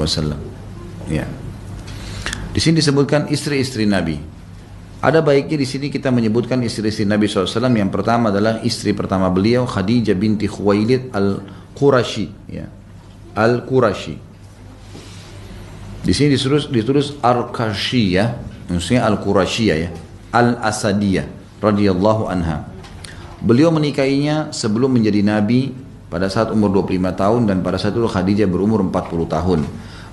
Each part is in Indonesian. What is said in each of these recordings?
alaihi wasallam. Ya. Di sini disebutkan istri-istri Nabi. Ada baiknya di sini kita menyebutkan istri-istri Nabi SAW. Yang pertama adalah istri pertama beliau Khadijah binti Khuwailid Al-Qurashi. Ya. Al-Qurashi. Di sini ditulis Al-Qurashiyah, maksudnya Al-Qurashiyah ya. Al-Asadiyah radhiyallahu anha. Beliau menikahinya sebelum menjadi nabi pada saat umur 25 tahun dan pada saat itu Khadijah berumur 40 tahun.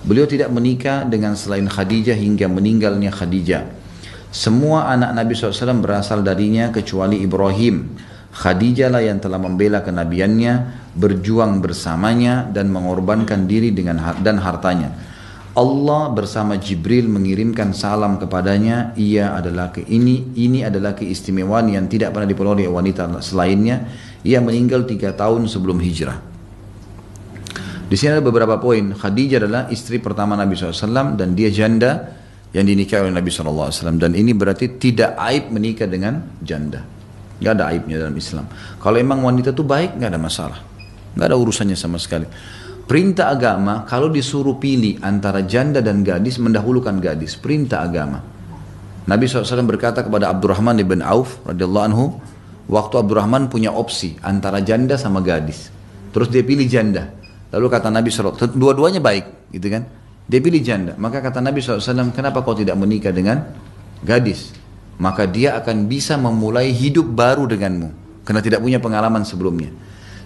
Beliau tidak menikah dengan selain Khadijah hingga meninggalnya Khadijah. Semua anak Nabi SAW berasal darinya kecuali Ibrahim. Khadijah lah yang telah membela kenabiannya, berjuang bersamanya dan mengorbankan diri dan hartanya. Allah bersama Jibril mengirimkan salam kepadanya. Ini adalah keistimewaan yang tidak pernah diperoleh wanita selainnya. Ia meninggal 3 tahun sebelum hijrah. Di sini ada beberapa poin. Khadijah adalah istri pertama Nabi SAW dan dia janda yang dinikahi oleh Nabi SAW. Dan ini berarti tidak aib menikah dengan janda. Gak ada aibnya dalam Islam. Kalau emang wanita itu baik, gak ada masalah. Gak ada urusannya sama sekali. Perintah agama, kalau disuruh pilih antara janda dan gadis, mendahulukan gadis. Perintah agama. Nabi SAW berkata kepada Abdurrahman ibn Auf radhiyallahu anhu, waktu Abdurrahman punya opsi antara janda sama gadis. Terus dia pilih janda. Lalu kata Nabi SAW, dua-duanya baik, gitu kan? Dia pilih janda. Maka kata Nabi SAW, kenapa kau tidak menikah dengan gadis? Maka dia akan bisa memulai hidup baru denganmu. Karena tidak punya pengalaman sebelumnya.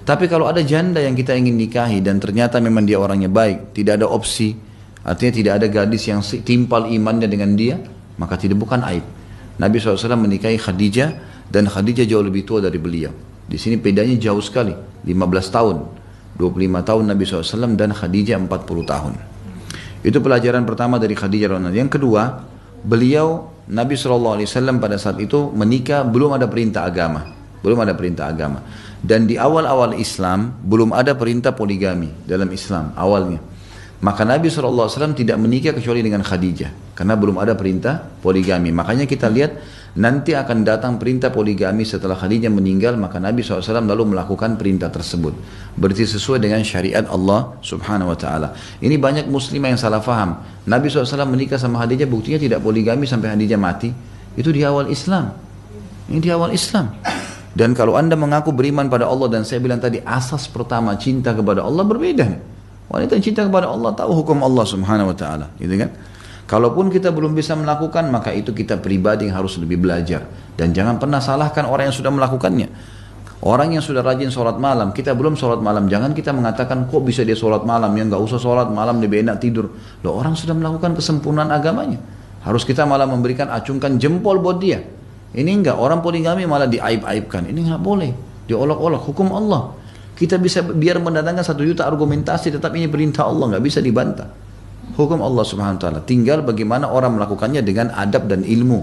Tapi kalau ada janda yang kita ingin nikahi dan ternyata memang dia orangnya baik, tidak ada opsi, artinya tidak ada gadis yang timpal imannya dengan dia, maka bukan aib. Nabi SAW menikahi Khadijah dan Khadijah jauh lebih tua dari beliau. Di sini bedanya jauh sekali, 15 tahun. 25 tahun Nabi SAW dan Khadijah 40 tahun. Itu pelajaran pertama dari Khadijah. Yang kedua, beliau Nabi SAW pada saat itu menikah belum ada perintah agama. Belum ada perintah agama. Dan di awal-awal Islam belum ada perintah poligami dalam Islam awalnya. Maka Nabi SAW tidak menikah kecuali dengan Khadijah. Karena belum ada perintah poligami. Makanya kita lihat nanti akan datang perintah poligami setelah Khadijah meninggal. Maka Nabi SAW lalu melakukan perintah tersebut. Berarti sesuai dengan syariat Allah subhanahu wa ta'ala. Ini banyak muslimah yang salah faham. Nabi SAW menikah sama Khadijah buktinya tidak poligami sampai Khadijah mati. Itu di awal Islam. Ini di awal Islam. Dan kalau anda mengaku beriman pada Allah dan saya bilang tadi asas pertama cinta kepada Allah berbeda. Wanita yang cinta kepada Allah tahu hukum Allah subhanahu wa ta'ala, gitu kan? Kalaupun kita belum bisa melakukan, maka itu kita pribadi yang harus lebih belajar. Dan jangan pernah salahkan orang yang sudah melakukannya. Orang yang sudah rajin sholat malam, kita belum sholat malam, jangan kita mengatakan kok bisa dia sholat malam, ya nggak usah sholat malam, lebih enak tidur. Loh, orang sudah melakukan kesempurnaan agamanya. Harus kita malah memberikan acungkan jempol buat dia. Ini enggak, orang poligami malah diaib-aibkan. Ini nggak boleh, diolok-olok, hukum Allah. Kita bisa biar mendatangkan 1 juta argumentasi, tetap ini perintah Allah, nggak bisa dibantah. Hukum Allah subhanahu wa ta'ala. Tinggal bagaimana orang melakukannya dengan adab dan ilmu.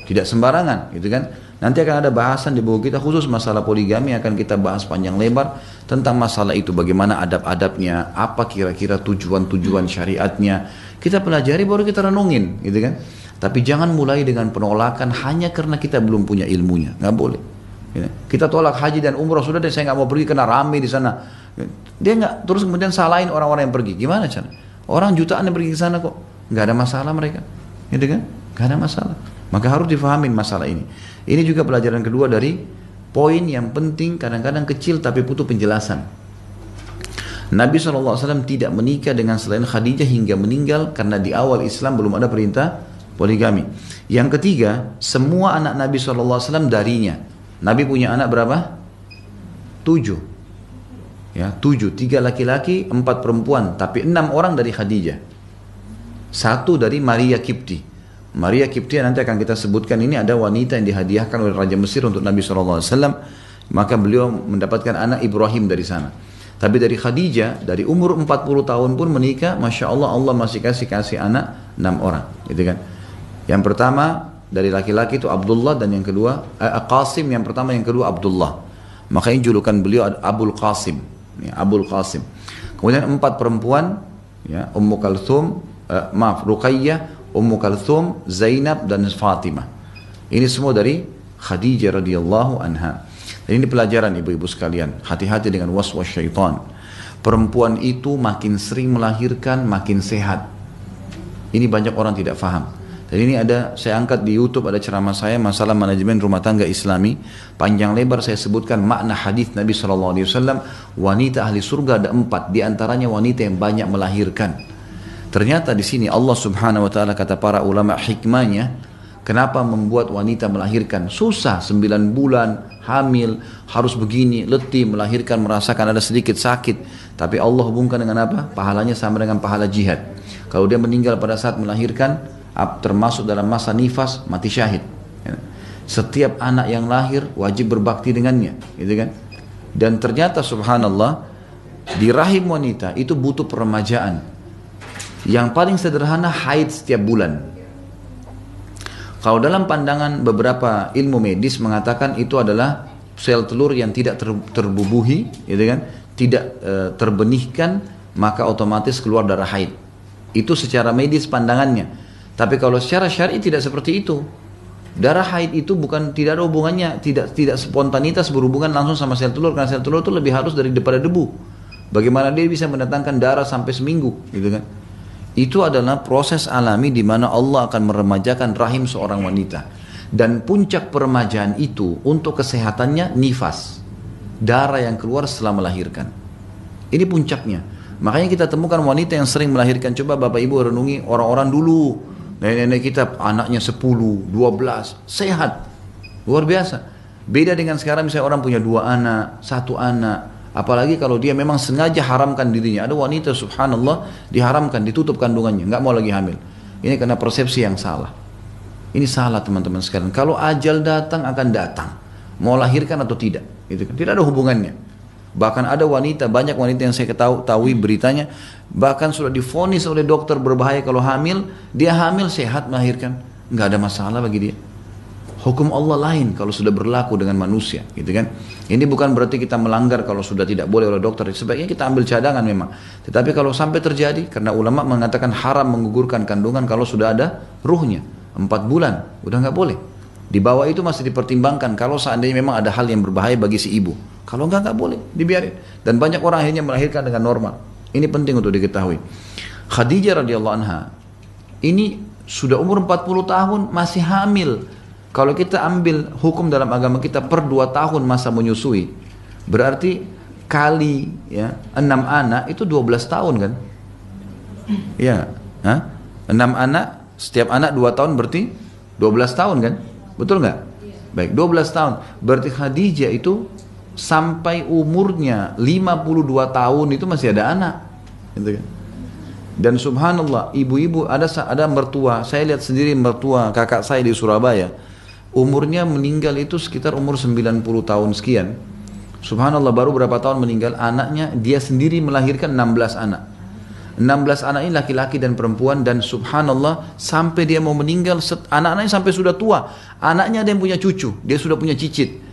Tidak sembarangan, gitu kan. Nanti akan ada bahasan di buku kita khusus masalah poligami, akan kita bahas panjang lebar tentang masalah itu. Bagaimana adab-adabnya, apa kira-kira tujuan-tujuan syariatnya. Kita pelajari baru kita renungin, gitu kan. Tapi jangan mulai dengan penolakan hanya karena kita belum punya ilmunya. Nggak boleh. Kita tolak haji dan umrah, sudah deh saya nggak mau pergi karena rame di sana. Dia nggak, terus kemudian salahin orang-orang yang pergi. Gimana cara? Orang jutaan yang pergi ke sana kok, nggak ada masalah mereka, gitu kan? Nggak ada masalah. Maka harus difahamin masalah ini. Ini juga pelajaran kedua dari poin yang penting, kadang-kadang kecil tapi butuh penjelasan. Nabi SAW tidak menikah dengan selain Khadijah hingga meninggal karena di awal Islam belum ada perintah poligami. Yang ketiga, semua anak Nabi SAW darinya. Nabi punya anak berapa? 7. Ya, 7. 3 laki-laki, 4 perempuan. Tapi 6 orang dari Khadijah. 1 dari Maria Kipti. Maria Kipti nanti akan kita sebutkan, ini ada wanita yang dihadiahkan oleh Raja Mesir untuk Nabi SAW. Maka beliau mendapatkan anak Ibrahim dari sana. Tapi dari Khadijah, dari umur 40 tahun pun menikah, Masya Allah, Allah masih kasih anak 6 orang. Gitu kan? Yang pertama, dari laki-laki itu Abdullah, dan yang kedua Qasim, yang pertama, yang kedua Abdullah. Makanya julukan beliau Abul Qasim, ya, Abul Qasim. Kemudian 4 perempuan, ya, Ummu Kalthum, Ruqayyah, Ummu Kalthum, Zainab dan Fatimah. Ini semua dari Khadijah radhiyallahu anha. Dan ini pelajaran ibu-ibu sekalian, hati-hati dengan waswas syaitan. Perempuan itu makin sering melahirkan, makin sehat. Ini banyak orang tidak faham. Dan ini saya angkat di YouTube, ada ceramah saya masalah manajemen rumah tangga Islami. Panjang lebar saya sebutkan makna hadis Nabi SAW. Wanita ahli surga ada 4, di antaranya wanita yang banyak melahirkan. Ternyata di sini Allah Subhanahu Wa Taala, kata para ulama hikmahnya, kenapa membuat wanita melahirkan? Susah, 9 bulan hamil, harus begini, letih, melahirkan, merasakan ada sedikit sakit. Tapi Allah hubungkan dengan apa? Pahalanya sama dengan pahala jihad. Kalau dia meninggal pada saat melahirkan, termasuk dalam masa nifas, mati syahid. Setiap anak yang lahir wajib berbakti dengannya, gitu kan? Dan ternyata subhanallah, di rahim wanita itu butuh peremajaan. Yang paling sederhana haid setiap bulan. Kalau dalam pandangan beberapa ilmu medis mengatakan itu adalah sel telur yang tidak terbubuhi, gitu kan? Tidak terbenihkan, maka otomatis keluar darah haid. Itu secara medis pandangannya. Tapi kalau secara syar'i tidak seperti itu. Darah haid itu tidak ada hubungannya, tidak spontanitas berhubungan langsung sama sel telur, karena sel telur itu lebih halus daripada debu. Bagaimana dia bisa mendatangkan darah sampai seminggu, gitu kan? Itu adalah proses alami di mana Allah akan meremajakan rahim seorang wanita. Dan puncak peremajaan itu untuk kesehatannya nifas, darah yang keluar setelah melahirkan. Ini puncaknya. Makanya kita temukan wanita yang sering melahirkan. Coba Bapak Ibu renungi orang-orang dulu, nenek-nenek kita anaknya 10, 12, sehat, luar biasa. Beda dengan sekarang, misalnya orang punya 2 anak, 1 anak. Apalagi kalau dia memang sengaja haramkan dirinya. Ada wanita subhanallah diharamkan, ditutup kandungannya, nggak mau lagi hamil. Ini karena persepsi yang salah. Ini salah teman-teman sekalian. Kalau ajal datang akan datang, mau lahirkan atau tidak, gitu kan? Tidak ada hubungannya. Bahkan ada wanita, banyak wanita yang saya ketahui beritanya, bahkan sudah divonis oleh dokter berbahaya kalau hamil. Dia hamil sehat melahirkan, nggak ada masalah bagi dia. Hukum Allah lain kalau sudah berlaku dengan manusia, gitu kan? Ini bukan berarti kita melanggar kalau sudah tidak boleh oleh dokter. Sebaiknya kita ambil cadangan memang. Tetapi kalau sampai terjadi, karena ulama mengatakan haram menggugurkan kandungan kalau sudah ada ruhnya 4 bulan, udah nggak boleh. Di bawah itu masih dipertimbangkan kalau seandainya memang ada hal yang berbahaya bagi si ibu. Kalau nggak boleh, dibiarin. Dan banyak orang akhirnya melahirkan dengan normal. Ini penting untuk diketahui. Khadijah radhiyallahu anha ini sudah umur 40 tahun masih hamil. Kalau kita ambil hukum dalam agama kita per 2 tahun masa menyusui, berarti kali 6 anak itu 12 tahun kan? Ya, 6 anak, setiap anak 2 tahun berarti 12 tahun kan? Betul nggak? Baik, 12 tahun. Berarti Khadijah itu sampai umurnya 52 tahun itu masih ada anak, gitu kan? Dan subhanallah, ibu-ibu ada mertua, saya lihat sendiri mertua kakak saya di Surabaya, umurnya meninggal itu sekitar umur 90 tahun sekian. Subhanallah, baru berapa tahun meninggal, anaknya dia sendiri melahirkan 16 anak. 16 anak ini laki-laki dan perempuan, dan subhanallah sampai dia mau meninggal, anak-anaknya sampai sudah tua. Anaknya ada yang punya cucu, dia sudah punya cicit.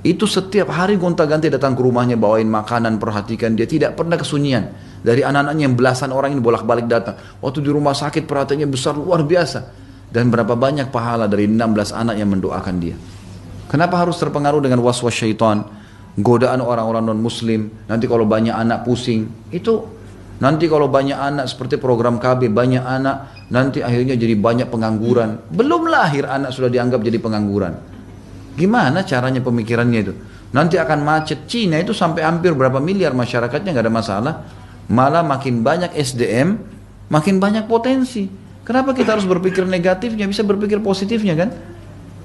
Itu setiap hari gonta-ganti datang ke rumahnya, bawain makanan, perhatikan dia, tidak pernah kesunyian. Dari anak-anaknya yang belasan orang ini bolak-balik datang. Waktu di rumah sakit perhatiannya besar, luar biasa. Dan berapa banyak pahala dari 16 anak yang mendoakan dia. Kenapa harus terpengaruh dengan was-was syaitan, godaan orang-orang non-muslim? Nanti kalau banyak anak pusing, itu nanti kalau banyak anak seperti program KB, banyak anak, nanti akhirnya jadi banyak pengangguran. Belum lahir anak sudah dianggap jadi pengangguran. Gimana caranya pemikirannya itu? Nanti akan macet. Cina itu sampai hampir berapa miliar masyarakatnya, nggak ada masalah. Malah makin banyak SDM, makin banyak potensi. Kenapa kita harus berpikir negatifnya, bisa berpikir positifnya kan?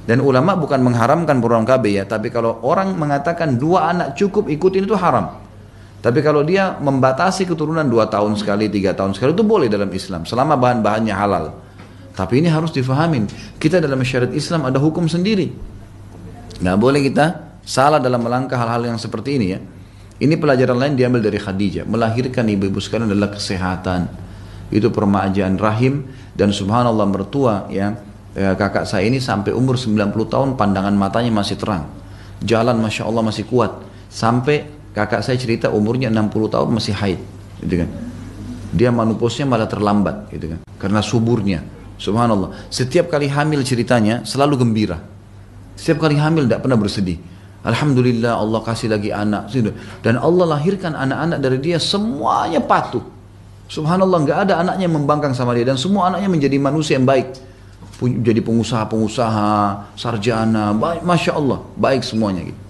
Dan ulama bukan mengharamkan program KB ya, tapi kalau orang mengatakan 2 anak cukup, ikutin itu haram. Tapi kalau dia membatasi keturunan 2 tahun sekali, 3 tahun sekali, itu boleh dalam Islam, selama bahan-bahannya halal. Tapi ini harus difahamin, kita dalam syariat Islam ada hukum sendiri. Nggak boleh kita salah dalam melangkah hal-hal yang seperti ini ya. Ini pelajaran lain diambil dari Khadijah. Melahirkan ibu-ibu sekalian adalah kesehatan, itu permajaan rahim. Dan subhanallah mertua kakak saya ini sampai umur 90 tahun pandangan matanya masih terang, jalan masya Allah masih kuat. Sampai kakak saya cerita umurnya 60 tahun masih haid, gitu kan? Dia menopause malah terlambat, gitu kan? Karena suburnya. Subhanallah. Setiap kali hamil ceritanya selalu gembira. Setiap kali hamil tidak pernah bersedih. Alhamdulillah Allah kasih lagi anak. Dan Allah lahirkan anak-anak dari dia semuanya patuh. Subhanallah, nggak ada anaknya yang membangkang sama dia. Dan semua anaknya menjadi manusia yang baik. Jadi pengusaha-pengusaha, sarjana, baik, Masya Allah, baik semuanya gitu.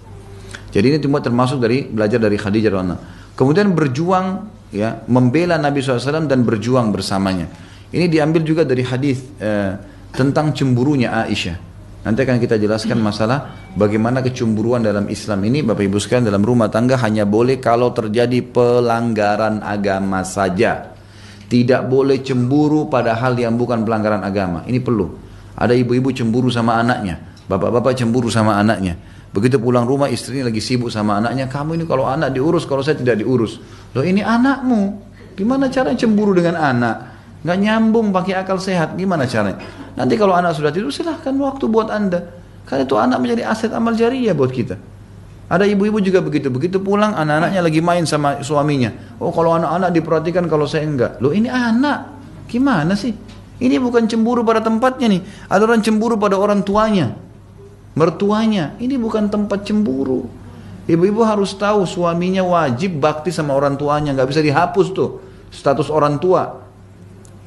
Jadi ini termasuk dari belajar dari Khadijah radhiyallahu anha. Kemudian berjuang, ya, membela Nabi SAW dan berjuang bersamanya. Ini diambil juga dari hadis tentang cemburunya Aisyah. Nanti akan kita jelaskan masalah bagaimana kecemburuan dalam Islam ini. Bapak Ibu sekalian, dalam rumah tangga hanya boleh kalau terjadi pelanggaran agama saja. Tidak boleh cemburu pada hal yang bukan pelanggaran agama. Ini perlu. Ada ibu-ibu cemburu sama anaknya, bapak-bapak cemburu sama anaknya. Begitu pulang rumah istrinya lagi sibuk sama anaknya. Kamu ini kalau anak diurus, kalau saya tidak diurus. Loh, ini anakmu. Gimana cara cemburu dengan anak? Nggak nyambung pakai akal sehat. Gimana caranya? Nanti kalau anak sudah tidur, silahkan waktu buat Anda. Karena itu anak menjadi aset amal jariyah buat kita. Ada ibu-ibu juga begitu. Begitu pulang, anak-anaknya lagi main sama suaminya. Oh, kalau anak-anak diperhatikan, kalau saya enggak. Loh, ini anak. Gimana sih? Ini bukan cemburu pada tempatnya nih. Ada orang cemburu pada orang tuanya, mertuanya. Ini bukan tempat cemburu. Ibu-ibu harus tahu suaminya wajib bakti sama orang tuanya. Nggak bisa dihapus tuh status orang tua.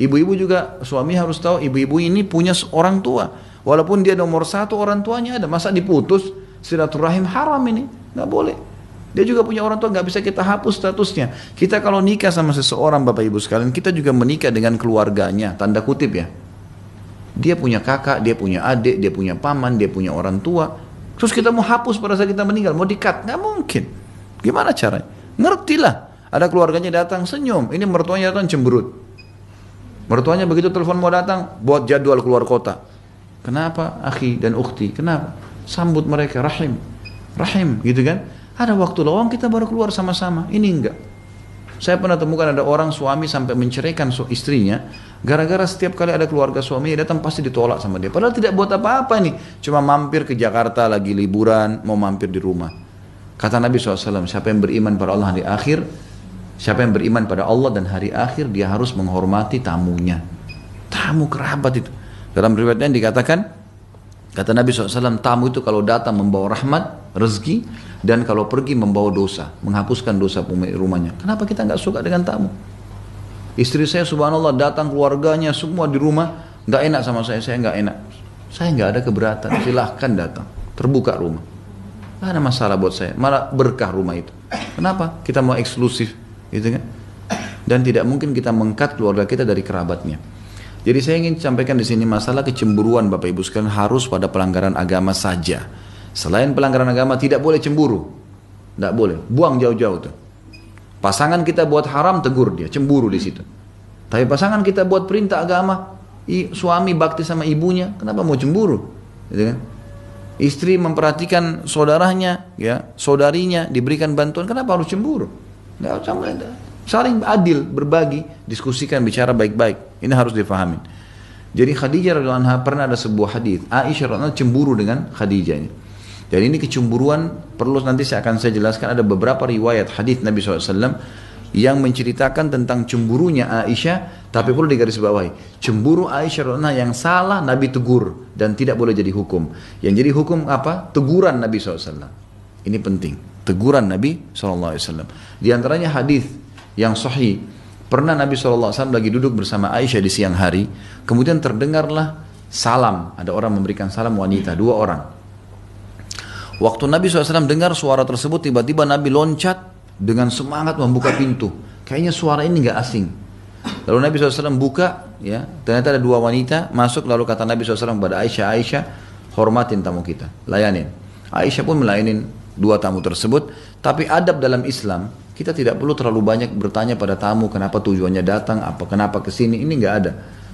Ibu-ibu juga, suami harus tahu ibu-ibu ini punya orang tua. Walaupun dia nomor satu, orang tuanya ada. Masa diputus? Silaturahim haram ini, nggak boleh. Dia juga punya orang tua, nggak bisa kita hapus statusnya. Kita kalau nikah sama seseorang, Bapak Ibu sekalian, kita juga menikah dengan keluarganya, tanda kutip ya. Dia punya kakak, dia punya adik, dia punya paman, dia punya orang tua. Terus kita mau hapus pada saat kita meninggal, mau di-cut, nggak mungkin. Gimana caranya? Ngertilah. Ada keluarganya datang senyum, ini mertuanya datang cemberut. Mertuanya begitu telepon mau datang, buat jadwal keluar kota. Kenapa, akhi dan ukhti? Kenapa? Sambut mereka, rahim, gitu kan? Ada waktu lowong kita baru keluar sama-sama. Ini enggak. Saya pernah temukan ada orang suami sampai menceraikan istrinya, gara-gara setiap kali ada keluarga suami datang pasti ditolak sama dia. Padahal tidak buat apa-apa nih, cuma mampir ke Jakarta lagi liburan, mau mampir di rumah. Kata Nabi SAW, siapa yang beriman pada Allah hari akhir, siapa yang beriman pada Allah dan hari akhir, dia harus menghormati tamunya. Tamu kerabat itu. Dalam riwayatnya dikatakan, kata Nabi SAW, tamu itu kalau datang membawa rahmat, rezeki, dan kalau pergi membawa dosa, menghapuskan dosa pemilik rumahnya. Kenapa kita nggak suka dengan tamu? Istri saya subhanallah datang keluarganya semua di rumah, nggak enak sama saya nggak enak. Saya nggak ada keberatan, silahkan datang, terbuka rumah. Nggak ada masalah buat saya, malah berkah rumah itu. Kenapa? Kita mau eksklusif, gitu kan? Dan tidak mungkin kita mengkat keluarga kita dari kerabatnya. Jadi saya ingin sampaikan di sini masalah kecemburuan Bapak Ibu sekalian harus pada pelanggaran agama saja. Selain pelanggaran agama tidak boleh cemburu. Tidak boleh. Buang jauh-jauh tuh. Pasangan kita buat haram, tegur dia, cemburu di situ. Tapi pasangan kita buat perintah agama, suami bakti sama ibunya, kenapa mau cemburu? Gitu kan? Istri memperhatikan saudaranya, ya, saudarinya diberikan bantuan, kenapa harus cemburu? Nggak usah. Saling adil, berbagi, diskusikan, bicara baik-baik. Ini harus difahami. Jadi Khadijah radhiyallahu anha pernah ada sebuah hadis. Aisyah radhiyallahu anha cemburu dengan Khadijah ini. Dan ini kecemburuan perlu nanti akan saya jelaskan. Ada beberapa riwayat hadis Nabi SAW yang menceritakan tentang cemburunya Aisyah. Tapi perlu digarisbawahi. Cemburu Aisyah radhiyallahu anha yang salah Nabi tegur dan tidak boleh jadi hukum. Yang jadi hukum apa? Teguran Nabi SAW. Ini penting. Teguran Nabi SAW. Di antaranya hadis yang sahih, pernah Nabi SAW lagi duduk bersama Aisyah di siang hari, kemudian terdengarlah salam, ada orang memberikan salam wanita, 2 orang. Waktu Nabi SAW dengar suara tersebut, tiba-tiba Nabi loncat dengan semangat membuka pintu, kayaknya suara ini gak asing. Lalu Nabi SAW buka, ya, ternyata ada 2 wanita masuk, lalu kata Nabi SAW kepada Aisyah, Aisyah, hormatin tamu kita, layanin. Aisyah pun melayanin 2 tamu tersebut, tapi adab dalam Islam, kita tidak perlu terlalu banyak bertanya pada tamu kenapa tujuannya datang, kenapa kesini, ini nggak ada.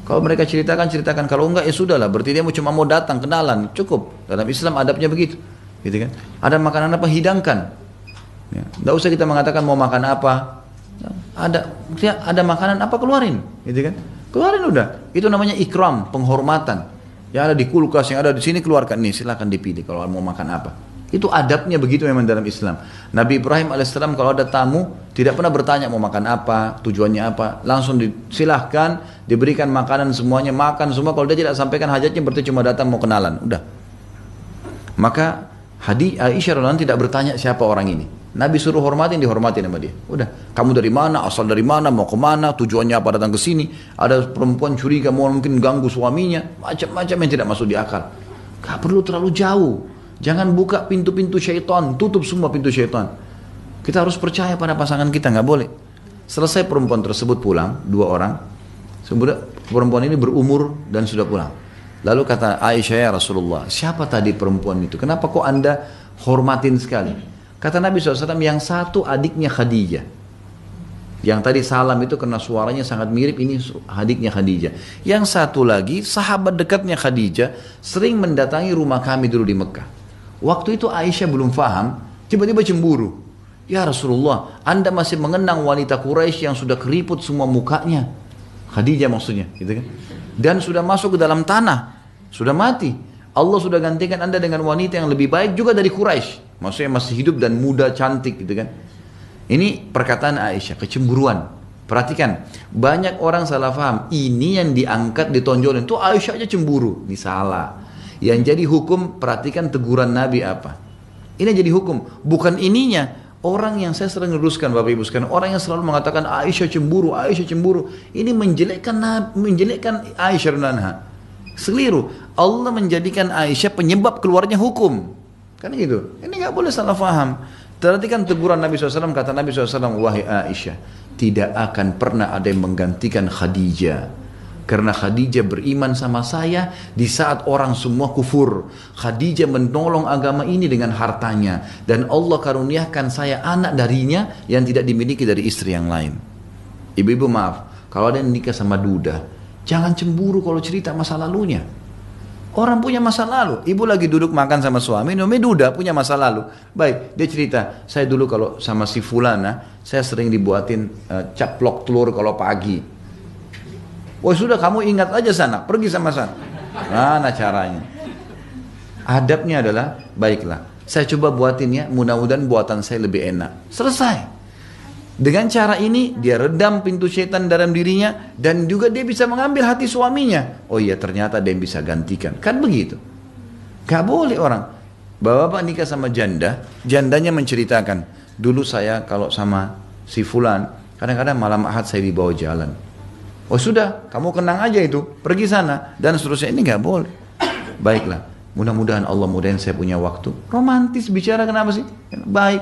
Kalau mereka ceritakan, kalau enggak ya sudahlah, berarti dia cuma mau datang, kenalan, cukup. Dalam Islam adabnya begitu, gitu kan? Ada makanan apa, hidangkan. Ya, nggak usah kita mengatakan mau makan apa. Ada makanan apa, keluarin, gitu kan? Keluarin udah. Itu namanya ikram, penghormatan. Yang ada di kulkas, yang ada di sini keluarkan nih, silakan dipilih kalau mau makan apa. Itu adabnya begitu memang dalam Islam. Nabi Ibrahim alaihissalam kalau ada tamu tidak pernah bertanya mau makan apa, tujuannya apa, langsung silahkan diberikan makanan semuanya, makan semua. Kalau dia tidak sampaikan hajatnya berarti cuma datang mau kenalan, udah. Maka Aisyah radhiyallahu anha tidak bertanya siapa orang ini. Nabi suruh hormatin, dihormatin sama dia. Udah, kamu dari mana, asal dari mana, mau kemana, tujuannya apa datang ke sini. Ada perempuan curiga mau mungkin ganggu suaminya, macam-macam yang tidak masuk di akal. Gak perlu terlalu jauh. Jangan buka pintu-pintu syaitan, tutup semua pintu syaitan. Kita harus percaya pada pasangan kita, nggak boleh. Selesai perempuan tersebut pulang, 2 orang. Sebenarnya perempuan ini berumur dan sudah pulang. Lalu kata Aisyah, ya Rasulullah, siapa tadi perempuan itu? Kenapa kok anda hormatin sekali? Kata Nabi SAW, yang satu adiknya Khadijah. Yang tadi salam itu karena suaranya sangat mirip, ini adiknya Khadijah. Yang satu lagi, sahabat dekatnya Khadijah, sering mendatangi rumah kami dulu di Mekah. Waktu itu Aisyah belum paham, tiba-tiba cemburu. Ya Rasulullah, anda masih mengenang wanita Quraisy yang sudah keriput semua mukanya. Khadijah maksudnya, gitu kan? Dan sudah masuk ke dalam tanah, sudah mati. Allah sudah gantikan anda dengan wanita yang lebih baik juga dari Quraisy. Maksudnya masih hidup dan muda, cantik, gitu kan? Ini perkataan Aisyah, kecemburuan. Perhatikan, banyak orang salah paham. Ini yang diangkat, ditonjolin. Itu Aisyah aja cemburu. Ini salah. Yang jadi hukum, perhatikan teguran Nabi apa. Ini jadi hukum. Bukan ininya. Orang yang saya sering luruskan Bapak Ibu sekalian, orang yang selalu mengatakan Aisyah cemburu, ini menjelekkan Aisyah radhiyallahu. Keliru. Allah menjadikan Aisyah penyebab keluarnya hukum. Kan gitu. Ini nggak boleh salah faham. Perhatikan teguran Nabi SAW, kata Nabi SAW, wahai Aisyah, tidak akan pernah ada yang menggantikan Khadijah. Karena Khadijah beriman sama saya di saat orang semua kufur. Khadijah menolong agama ini dengan hartanya. Dan Allah karuniakan saya anak darinya yang tidak dimiliki dari istri yang lain. Ibu-ibu maaf, kalau ada yang nikah sama duda, jangan cemburu kalau cerita masa lalunya. Orang punya masa lalu. Ibu lagi duduk makan sama suami, namanya duda, punya masa lalu. Baik, dia cerita, saya dulu kalau sama si fulana, saya sering dibuatin caplok telur kalau pagi. Oh sudah, kamu ingat aja sana, pergi sama sana. Mana caranya? Adabnya adalah, baiklah, saya coba buatin ya, mudah-mudahan buatan saya lebih enak. Selesai. Dengan cara ini, dia redam pintu syaitan dalam dirinya, dan juga dia bisa mengambil hati suaminya. Oh iya, ternyata dia bisa gantikan. Kan begitu. Gak boleh orang. Bapak-bapak nikah sama janda, jandanya menceritakan, dulu saya kalau sama si fulan, kadang-kadang malam Ahad saya dibawa jalan. Oh sudah, kamu kenang aja itu, pergi sana, dan seterusnya. Ini gak boleh. Baiklah, mudah-mudahan Allah mudahin saya punya waktu. Romantis bicara kenapa sih? Baik.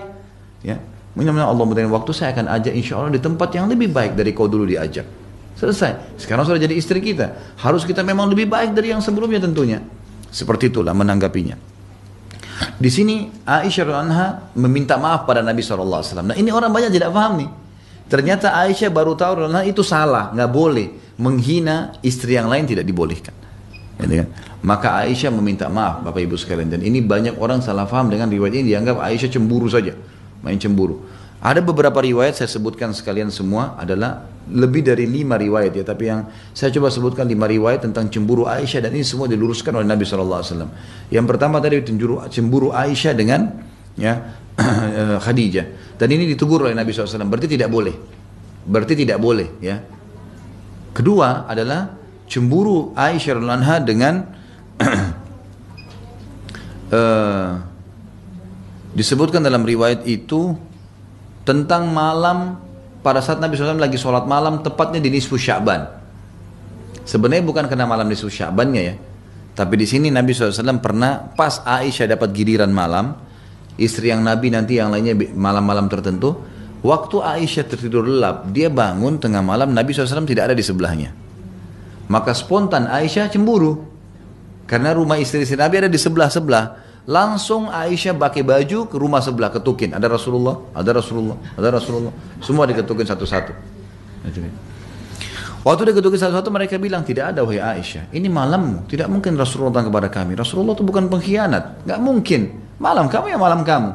Ya, mudah-mudahan Allah mudahin waktu, saya akan ajak insya Allah di tempat yang lebih baik dari kau dulu diajak. Selesai. Sekarang sudah jadi istri kita. Harus kita memang lebih baik dari yang sebelumnya tentunya. Seperti itulah menanggapinya. Di sini Aisyah radhiyallahu anha meminta maaf pada Nabi SAW. Nah ini orang banyak tidak paham nih. Ternyata Aisyah baru tahu itu salah, nggak boleh menghina istri yang lain, tidak dibolehkan. Ya, kan? Maka Aisyah meminta maaf Bapak Ibu sekalian, dan ini banyak orang salah paham dengan riwayat ini, dianggap Aisyah cemburu saja, main cemburu. Ada beberapa riwayat saya sebutkan sekalian semua adalah lebih dari 5 riwayat ya, tapi yang saya coba sebutkan 5 riwayat tentang cemburu Aisyah, dan ini semua diluruskan oleh Nabi SAW. Yang pertama tadi cemburu Aisyah dengan ya Khadijah. Dan ini ditegur oleh Nabi SAW. Berarti tidak boleh. Ya. Kedua adalah cemburu Aisyah radhiyallahu anha dengan disebutkan dalam riwayat itu tentang malam pada saat Nabi SAW lagi sholat malam, tepatnya di nisfu Sya'ban. Sebenarnya bukan karena malam nisfu Sya'bannya ya, tapi di sini Nabi SAW pernah pas Aisyah dapat giliran malam, istri yang Nabi nanti yang lainnya malam-malam tertentu, waktu Aisyah tertidur lelap, dia bangun tengah malam, Nabi SAW tidak ada di sebelahnya. Maka spontan Aisyah cemburu, karena rumah istri-istri Nabi ada di sebelah-sebelah. Langsung Aisyah pakai baju ke rumah sebelah, ketukin, ada Rasulullah, ada Rasulullah, ada Rasulullah, semua diketukin satu-satu. Waktu diketukin satu-satu, mereka bilang, tidak ada wahai Aisyah, ini malammu, tidak mungkin Rasulullah datang kepada kami. Rasulullah itu bukan pengkhianat, nggak mungkin. Malam kamu ya malam kamu.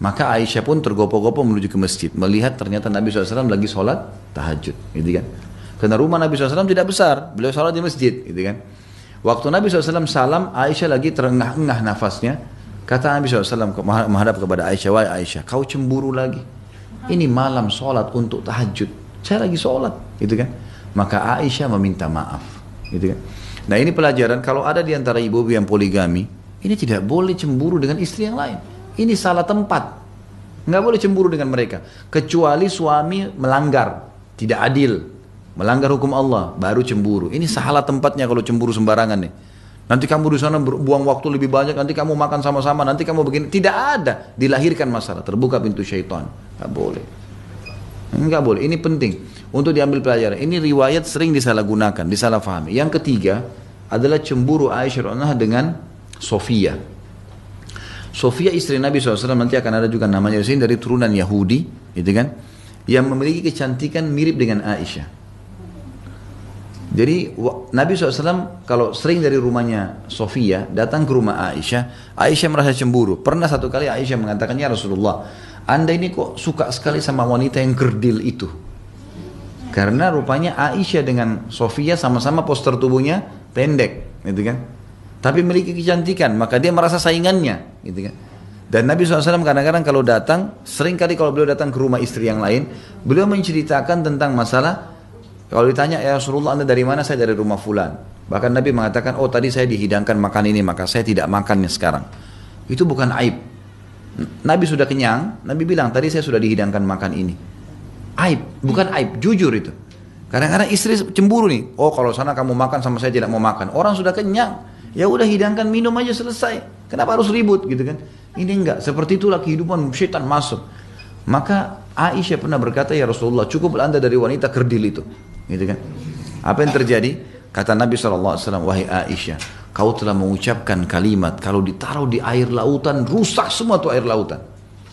Maka Aisyah pun tergopoh-gopoh menuju ke masjid, melihat ternyata Nabi SAW lagi sholat tahajud, gitu kan? Karena rumah Nabi SAW tidak besar, beliau sholat di masjid, gitu kan? Waktu Nabi SAW salam, Aisyah lagi terengah-engah nafasnya. Kata Nabi SAW menghadap kepada Aisyah, wahai Aisyah, kau cemburu lagi? Ini malam sholat untuk tahajud, saya lagi sholat, gitu kan? Maka Aisyah meminta maaf, gitu kan? Nah ini pelajaran, kalau ada di antara ibu-ibu yang poligami, Ini tidak boleh cemburu dengan istri yang lain. Ini salah tempat. Nggak boleh cemburu dengan mereka. Kecuali suami melanggar, tidak adil, melanggar hukum Allah, baru cemburu. Ini salah tempatnya kalau cemburu sembarangan nih. Nanti kamu di sana buang waktu lebih banyak, nanti kamu makan sama-sama, nanti kamu begini. Tidak ada, dilahirkan masalah, terbuka pintu syaitan. Nggak boleh. Nggak boleh, ini penting untuk diambil pelajaran. Ini riwayat sering disalahgunakan, disalahfahami. Yang ketiga adalah cemburu Aisyah radhiyallahu anha dengan Sofia. Sofia istri Nabi SAW, nanti akan ada juga namanya di sini, dari turunan Yahudi, gitu kan, yang memiliki kecantikan mirip dengan Aisyah. Jadi Nabi SAW kalau sering dari rumahnya Sofia datang ke rumah Aisyah, Aisyah merasa cemburu. Pernah satu kali Aisyah mengatakan, ya Rasulullah, Anda ini kok suka sekali sama wanita yang kerdil itu? Karena rupanya Aisyah dengan Sofia sama-sama postur tubuhnya pendek, gitu kan? Tapi memiliki kecantikan, maka dia merasa saingannya, gitu kan? Dan Nabi SAW kadang-kadang kalau datang, sering kali kalau beliau datang ke rumah istri yang lain, beliau menceritakan tentang masalah. Kalau ditanya, ya Rasulullah, Anda dari mana? Saya dari rumah fulan. Bahkan Nabi mengatakan, oh tadi saya dihidangkan makan ini, maka saya tidak makannya sekarang. Itu bukan aib. Nabi sudah kenyang, Nabi bilang, tadi saya sudah dihidangkan makan ini. Aib, bukan aib, jujur itu. Kadang-kadang istri cemburu nih, oh kalau sana kamu makan sama saya tidak mau makan. Orang sudah kenyang, ya udah hidangkan minum aja selesai. Kenapa harus ribut gitu kan? Ini enggak, seperti itulah kehidupan, syaitan masuk. Maka Aisyah pernah berkata, ya Rasulullah, cukup Anda dari wanita kerdil itu. Gitu kan? Apa yang terjadi? Kata Nabi SAW, wahai Aisyah, kau telah mengucapkan kalimat, kalau ditaruh di air lautan, rusak semua tuh air lautan.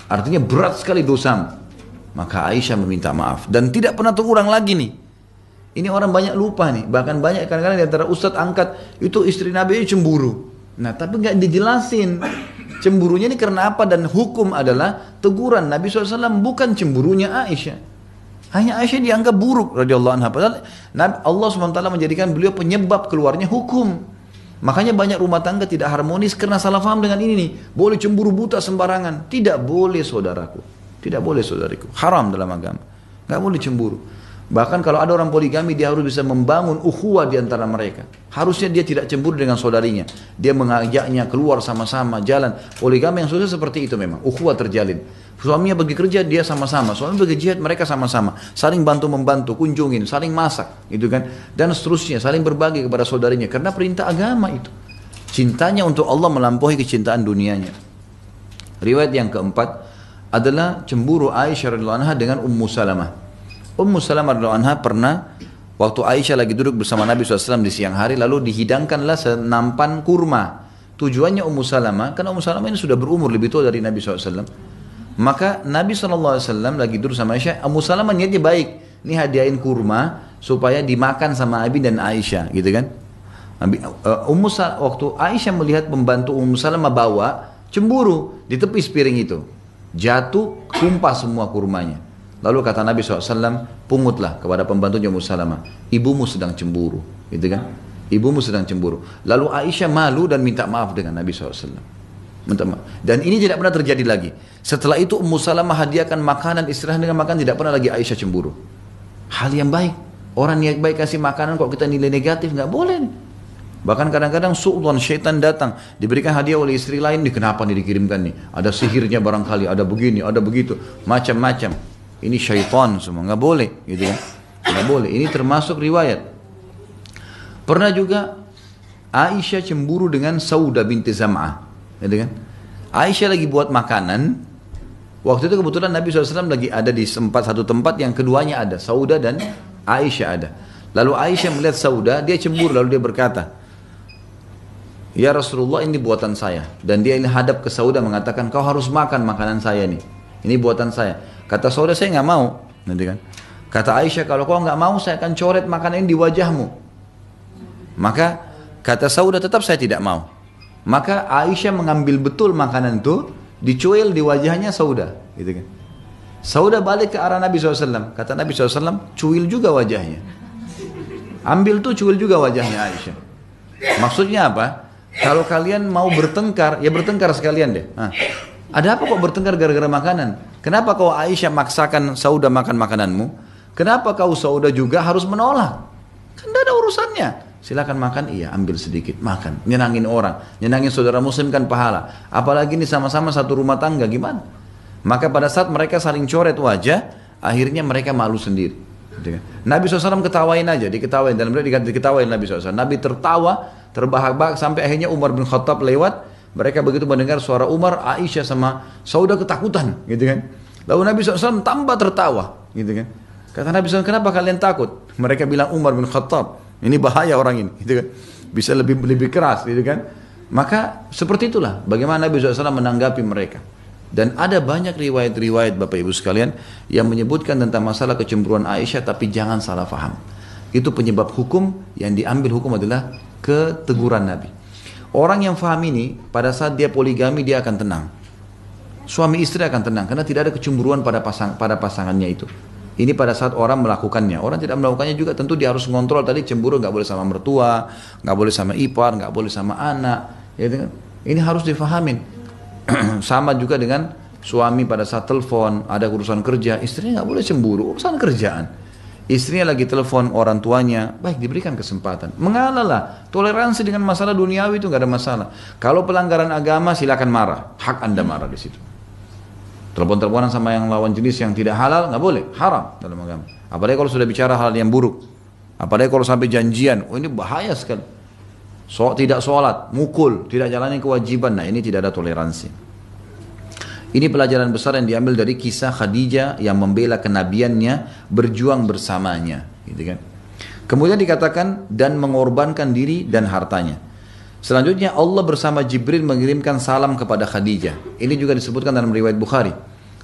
Artinya berat sekali dosamu. Maka Aisyah meminta maaf. Dan tidak pernah terulang lagi nih. Ini orang banyak lupa nih. Bahkan banyak kadang-kadang di antara ustadz angkat, itu istri Nabi cemburu. Nah tapi nggak dijelasin. Cemburunya ini karena apa? Dan hukum adalah teguran Nabi SAW bukan cemburunya Aisyah. Hanya Aisyah dianggap buruk radhiyallahu anha. Padahal Allah SWT menjadikan beliau penyebab keluarnya hukum. Makanya banyak rumah tangga tidak harmonis karena salah paham dengan ini nih. Boleh cemburu buta sembarangan. Tidak boleh saudaraku. Tidak boleh saudariku. Haram dalam agama. Nggak boleh cemburu. Bahkan kalau ada orang poligami, dia harus bisa membangun ukhuwah di antara mereka. Harusnya dia tidak cemburu dengan saudarinya. Dia mengajaknya keluar sama-sama, jalan. Poligami yang susah seperti itu memang. Ukhuwah terjalin. Suaminya pergi kerja, dia sama-sama. Suami pergi jihad, mereka sama-sama. Saling bantu-membantu, kunjungin, saling masak. Gitu kan. Dan seterusnya, saling berbagi kepada saudarinya. Karena perintah agama itu. Cintanya untuk Allah melampaui kecintaan dunianya. Riwayat yang keempat adalah cemburu Aisyah radhiyallahu anha dengan Ummu Salamah. Ummu Salamah radhiyallahu anha pernah waktu Aisyah lagi duduk bersama Nabi SAW di siang hari, lalu dihidangkanlah senampan kurma. Tujuannya Ummu Salamah, karena Ummu Salamah ini sudah berumur lebih tua dari Nabi SAW. Maka Nabi SAW lagi duduk sama Aisyah. Ummu Salamah niatnya baik, ini hadiahin kurma supaya dimakan sama Abi dan Aisyah, gitu kan? Waktu Aisyah melihat pembantu Ummu Salamah bawa, cemburu, ditepis piring itu, jatuh, tumpah semua kurmanya. Lalu kata Nabi SAW, pungutlah kepada pembantunya Ummu Salamah, ibumu sedang cemburu, gitu kan? Ibumu sedang cemburu. Lalu Aisyah malu dan minta maaf dengan Nabi SAW. Minta maaf. Dan ini tidak pernah terjadi lagi. Setelah itu Ummu Salamah hadiahkan makanan, istirahat dengan makan, tidak pernah lagi Aisyah cemburu. Hal yang baik. Orang niat baik kasih makanan, kok kita nilai negatif, nggak boleh nih. Bahkan kadang-kadang su'udhan, syaitan datang, diberikan hadiah oleh istri lain, nih kenapa nih dikirimkan nih? Ada sihirnya barangkali, ada begini, ada begitu, macam-macam. Ini syaitan semua, nggak boleh, gitu kan? Nggak boleh. Ini termasuk riwayat. Pernah juga Aisyah cemburu dengan Saudah binti Zam'ah, gitu kan? Aisyah lagi buat makanan. Waktu itu kebetulan Nabi SAW lagi ada di satu tempat yang keduanya ada, Saudah dan Aisyah ada. Lalu Aisyah melihat Saudah, dia cemburu, lalu dia berkata, ya Rasulullah, ini buatan saya. Dan dia hadap ke Saudah mengatakan, kau harus makan makanan saya nih. Ini buatan saya. Kata Saudah, saya nggak mau. Nanti kan. Kata Aisyah, kalau kau nggak mau, saya akan coret makanan ini di wajahmu. Maka kata Saudah, tetap saya tidak mau. Maka Aisyah mengambil betul makanan itu, dicuil di wajahnya Saudah. Gitu kan. Saudah balik ke arah Nabi SAW. Kata Nabi SAW, cuil juga wajahnya. Ambil tuh, cuil juga wajahnya Aisyah. Maksudnya apa? Kalau kalian mau bertengkar, ya bertengkar sekalian deh. Nah, ada apa kok bertengkar gara-gara makanan? Kenapa kau Aisyah maksakan Saudah makan makananmu? Kenapa kau Saudah juga harus menolak? Kan tidak ada urusannya. silakan makan, iya ambil sedikit, makan. Nyenangin orang, nyenangin saudara muslim kan pahala. Apalagi ini sama-sama satu rumah tangga, gimana? Maka pada saat mereka saling coret wajah, akhirnya mereka malu sendiri. Nabi SAW ketawain aja, diketawain, dalam mereka diketawain Nabi SAW. Nabi tertawa, terbahak-bahak sampai akhirnya Umar bin Khattab lewat. Mereka begitu mendengar suara Umar, Aisyah sama Saudah ketakutan, gitu kan. Lalu Nabi SAW tambah tertawa, gitu kan. Kata Nabi SAW, kenapa kalian takut? Mereka bilang Umar bin Khattab, ini bahaya orang ini, gitu kan. Bisa lebih keras, gitu kan. Maka seperti itulah bagaimana Nabi SAW menanggapi mereka. Dan ada banyak riwayat-riwayat Bapak Ibu sekalian yang menyebutkan tentang masalah kecemburuan Aisyah, tapi jangan salah faham. Itu penyebab hukum, yang diambil hukum adalah keteguran Nabi. Orang yang faham ini, pada saat dia poligami dia akan tenang. Suami istri akan tenang, karena tidak ada kecemburuan pada pasangannya itu. Ini pada saat orang melakukannya. Orang tidak melakukannya juga tentu dia harus mengontrol tadi, cemburu nggak boleh sama mertua, nggak boleh sama ipar, nggak boleh sama anak. Ya, ini harus difahamin. Sama juga dengan suami pada saat telepon, ada urusan kerja, istrinya nggak boleh cemburu, urusan kerjaan. Istrinya lagi telepon orang tuanya, baik diberikan kesempatan. Mengalah lah, toleransi dengan masalah duniawi itu nggak ada masalah. Kalau pelanggaran agama silakan marah, hak anda marah di situ. Telepon-teleponan sama yang lawan jenis yang tidak halal nggak boleh, haram dalam agama. Apalagi kalau sudah bicara hal yang buruk, apalagi kalau sampai janjian, oh ini bahaya sekali. Tidak sholat, mukul, tidak jalani kewajiban, nah ini tidak ada toleransi. Ini pelajaran besar yang diambil dari kisah Khadijah yang membela kenabiannya, berjuang bersamanya, gitu kan. Kemudian dikatakan dan mengorbankan diri dan hartanya. Selanjutnya Allah bersama Jibril mengirimkan salam kepada Khadijah. Ini juga disebutkan dalam riwayat Bukhari,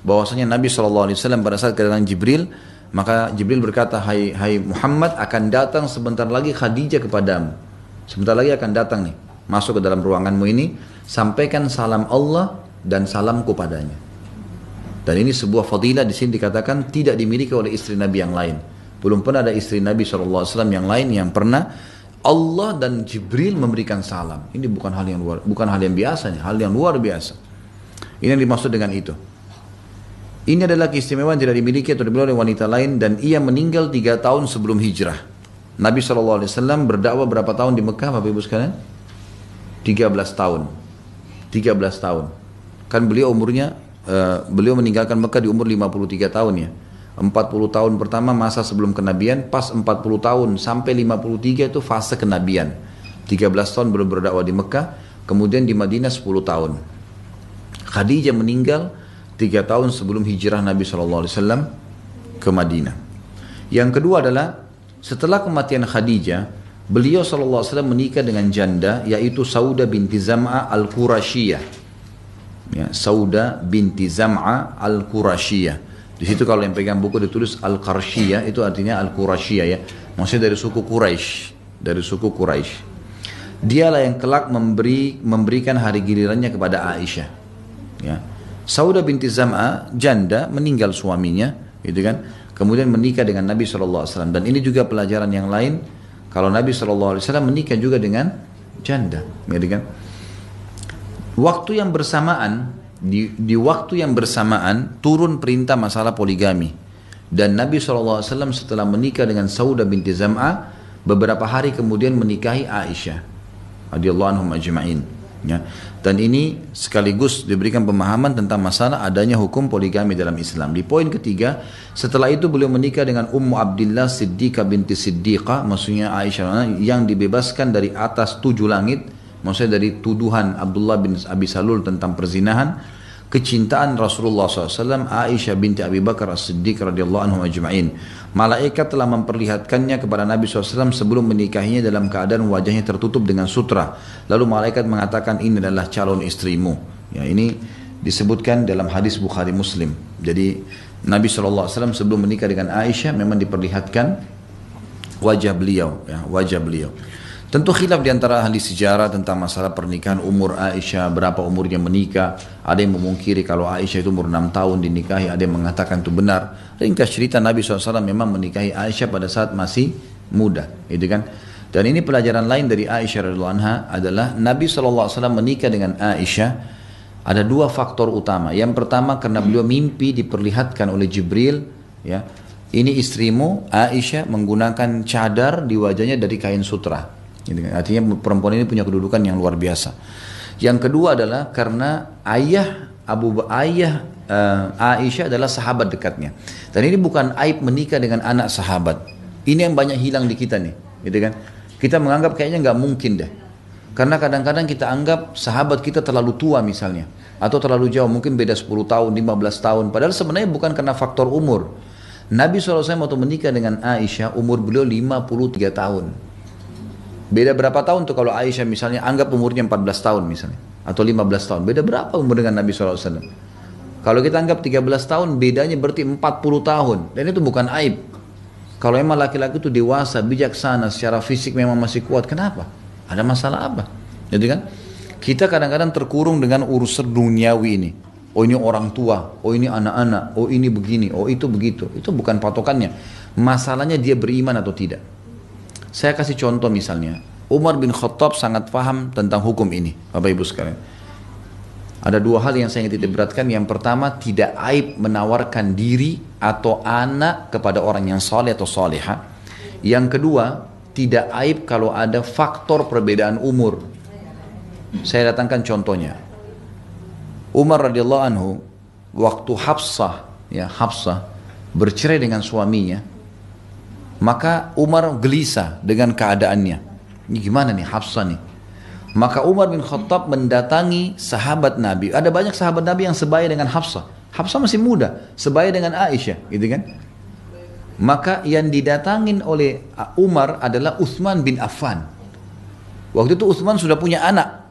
bahwasanya Nabi SAW pada saat kedatangan Jibril, maka Jibril berkata, hai Muhammad, akan datang sebentar lagi Khadijah kepadamu. Sebentar lagi akan datang nih, masuk ke dalam ruanganmu ini, sampaikan salam Allah dan salamku padanya. Dan ini sebuah fadilah di sini dikatakan tidak dimiliki oleh istri Nabi yang lain. Belum pernah ada istri Nabi SAW yang lain yang pernah Allah dan Jibril memberikan salam. Ini bukan hal yang biasa, hal yang luar biasa. Ini yang dimaksud dengan itu. Ini adalah keistimewaan tidak dimiliki atau dimiliki oleh wanita lain, dan ia meninggal 3 tahun sebelum hijrah. Nabi SAW berdakwah berapa tahun di Mekah Bapak Ibu sekalian? 13 tahun. 13 tahun. Kan beliau umurnya, beliau meninggalkan Mekah di umur 53 tahun ya. 40 tahun pertama masa sebelum kenabian, pas 40 tahun sampai 53 itu fase kenabian. 13 tahun belum berdakwah di Mekah, kemudian di Madinah 10 tahun. Khadijah meninggal 3 tahun sebelum hijrah Nabi SAW ke Madinah. Yang kedua adalah setelah kematian Khadijah, beliau SAW menikah dengan janda, yaitu Saudah binti Zam'a al-Qurasyiyah. Ya, Saudah binti Zam'a al-Qurasyiyah. Di situ kalau yang pegang buku ditulis al-Qarsyiyah, itu artinya al-Qurasyiyah ya. Maksudnya dari suku Quraisy, dari suku Quraisy. Dialah yang kelak memberikan hari gilirannya kepada Aisyah. Ya. Saudah binti Zam'a janda, meninggal suaminya, gitu kan? Kemudian menikah dengan Nabi SAW. Dan ini juga pelajaran yang lain. Kalau Nabi SAW menikah juga dengan janda. Gitu kan? Waktu yang bersamaan, di waktu yang bersamaan, turun perintah masalah poligami. Dan Nabi SAW setelah menikah dengan Saudah binti Zam'a, beberapa hari kemudian menikahi Aisyah radhiyallahu anhum ajma'in. Ya. Dan ini sekaligus diberikan pemahaman tentang masalah adanya hukum poligami dalam Islam. Di poin ketiga, setelah itu beliau menikah dengan Ummu Abdillah Siddiqah binti Siddiqah, maksudnya Aisyah yang dibebaskan dari atas 7 langit, maksudnya dari tuduhan Abdullah bin Abi Salul tentang perzinahan. Kecintaan Rasulullah SAW, Aisyah binti Abi Bakar As-Siddiq radhiyallahu anhu ajma'in. Malaikat telah memperlihatkannya kepada Nabi SAW sebelum menikahinya dalam keadaan wajahnya tertutup dengan sutra. Lalu malaikat mengatakan, ini adalah calon istrimu. Ya, ini disebutkan dalam hadis Bukhari Muslim. Jadi Nabi SAW sebelum menikah dengan Aisyah memang diperlihatkan wajah beliau, ya, wajah beliau. Tentu khilaf di antara ahli sejarah tentang masalah pernikahan umur Aisyah, berapa umurnya menikah. Ada yang memungkiri kalau Aisyah itu umur 6 tahun dinikahi, ada yang mengatakan itu benar. Ringkas cerita, Nabi SAW memang menikahi Aisyah pada saat masih muda, gitu kan. Dan ini pelajaran lain dari Aisyah radhiyallahu anha adalah Nabi SAW menikah dengan Aisyah. Ada 2 faktor utama. Yang pertama karena beliau mimpi diperlihatkan oleh Jibril, ya, ini istrimu Aisyah menggunakan cadar di wajahnya dari kain sutra. Gitu kan. Artinya perempuan ini punya kedudukan yang luar biasa. Yang kedua adalah karena ayah Aisyah adalah sahabat dekatnya. Dan ini bukan aib menikah dengan anak sahabat. Ini yang banyak hilang di kita nih, gitu kan? Kita menganggap kayaknya nggak mungkin deh. Karena kadang-kadang kita anggap sahabat kita terlalu tua misalnya, atau terlalu jauh, mungkin beda 10 tahun, 15 tahun. Padahal sebenarnya bukan karena faktor umur. Nabi SAW waktu menikah dengan Aisyah, umur beliau 53 tahun. Beda berapa tahun tuh kalau Aisyah misalnya anggap umurnya 14 tahun misalnya, atau 15 tahun. Beda berapa umur dengan Nabi SAW? Kalau kita anggap 13 tahun, bedanya berarti 40 tahun. Dan itu bukan aib. Kalau emang laki-laki itu dewasa, bijaksana, secara fisik memang masih kuat, kenapa? Ada masalah apa? Jadi kan, kita kadang-kadang terkurung dengan urusan duniawi ini. Oh ini orang tua, oh ini anak-anak, oh ini begini, oh itu begitu. Itu bukan patokannya. Masalahnya dia beriman atau tidak. Saya kasih contoh misalnya, Umar bin Khattab sangat paham tentang hukum ini, Bapak Ibu sekalian. Ada dua hal yang saya ingin titik beratkan. Yang pertama, tidak aib menawarkan diri atau anak kepada orang yang saleh atau saleha. Yang kedua, tidak aib kalau ada faktor perbedaan umur. Saya datangkan contohnya. Umar radhiyallahu anhu waktu Hafsah bercerai dengan suaminya, maka Umar gelisah dengan keadaannya. Ini gimana nih Hafsah nih? Maka Umar bin Khattab mendatangi sahabat Nabi. Ada banyak sahabat Nabi yang sebaya dengan Hafsah. Hafsah masih muda, sebaya dengan Aisyah, gitu kan? Maka yang didatangin oleh Umar adalah Utsman bin Affan. Waktu itu Utsman sudah punya anak.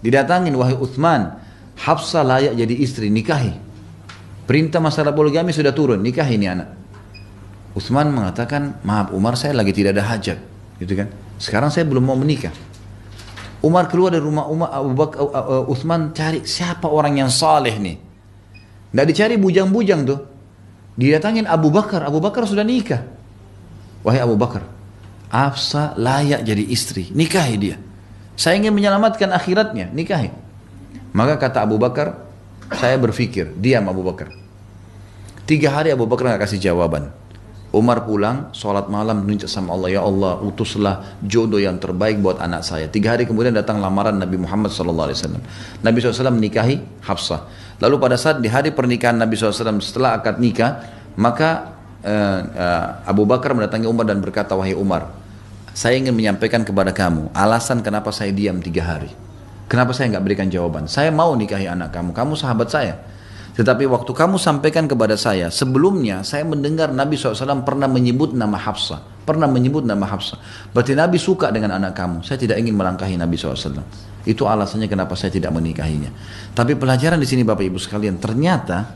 Didatangin, wahai Utsman, Hafsah layak jadi istri, nikahi. Perintah masalah poligami sudah turun, nikahi ini anak. Utsman mengatakan, maaf Umar, saya lagi tidak ada hajat, gitu kan? Sekarang saya belum mau menikah. Umar keluar dari rumah Utsman cari siapa orang yang saleh nih. Nggak dicari bujang-bujang tuh. Didatangin Abu Bakar sudah nikah. Wahai Abu Bakar, Hafsah layak jadi istri, nikahi dia. Saya ingin menyelamatkan akhiratnya, nikahi. Maka kata Abu Bakar, saya berpikir, diam Abu Bakar. 3 hari Abu Bakar nggak kasih jawaban. Umar pulang, sholat malam, minta sama Allah, ya Allah, utuslah jodoh yang terbaik buat anak saya. 3 hari kemudian datang lamaran Nabi Muhammad SAW. Nabi SAW menikahi Hafsah. Lalu pada saat di hari pernikahan Nabi SAW setelah akad nikah, maka Abu Bakar mendatangi Umar dan berkata, wahai Umar, saya ingin menyampaikan kepada kamu alasan kenapa saya diam 3 hari. Kenapa saya nggak berikan jawaban? Saya mau nikahi anak kamu, kamu sahabat saya. Tetapi waktu kamu sampaikan kepada saya, sebelumnya saya mendengar Nabi SAW pernah menyebut nama Hafsah. Berarti Nabi suka dengan anak kamu. Saya tidak ingin melangkahi Nabi SAW. Itu alasannya kenapa saya tidak menikahinya. Tapi pelajaran di sini Bapak Ibu sekalian, ternyata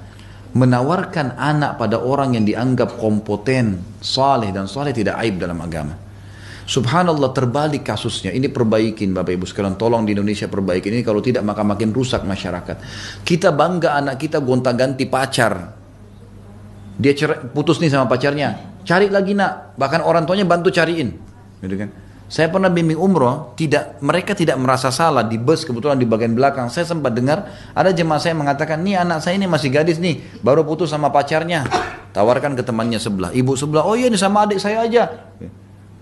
menawarkan anak pada orang yang dianggap kompeten, saleh dan saleh tidak aib dalam agama. Subhanallah, terbalik kasusnya. Ini perbaikin Bapak Ibu sekalian, tolong di Indonesia perbaikin ini, kalau tidak maka makin rusak masyarakat. Kita bangga anak kita gonta-ganti pacar. Dia putus nih sama pacarnya, cari lagi nak, bahkan orang tuanya bantu cariin, gitu kan. Saya pernah bimbing umroh, mereka tidak merasa salah di bus, kebetulan di bagian belakang. Saya sempat dengar ada jemaah saya mengatakan, nih anak saya ini masih gadis nih, baru putus sama pacarnya. Tawarkan ke temannya sebelah, ibu sebelah, oh iya ini sama adik saya aja.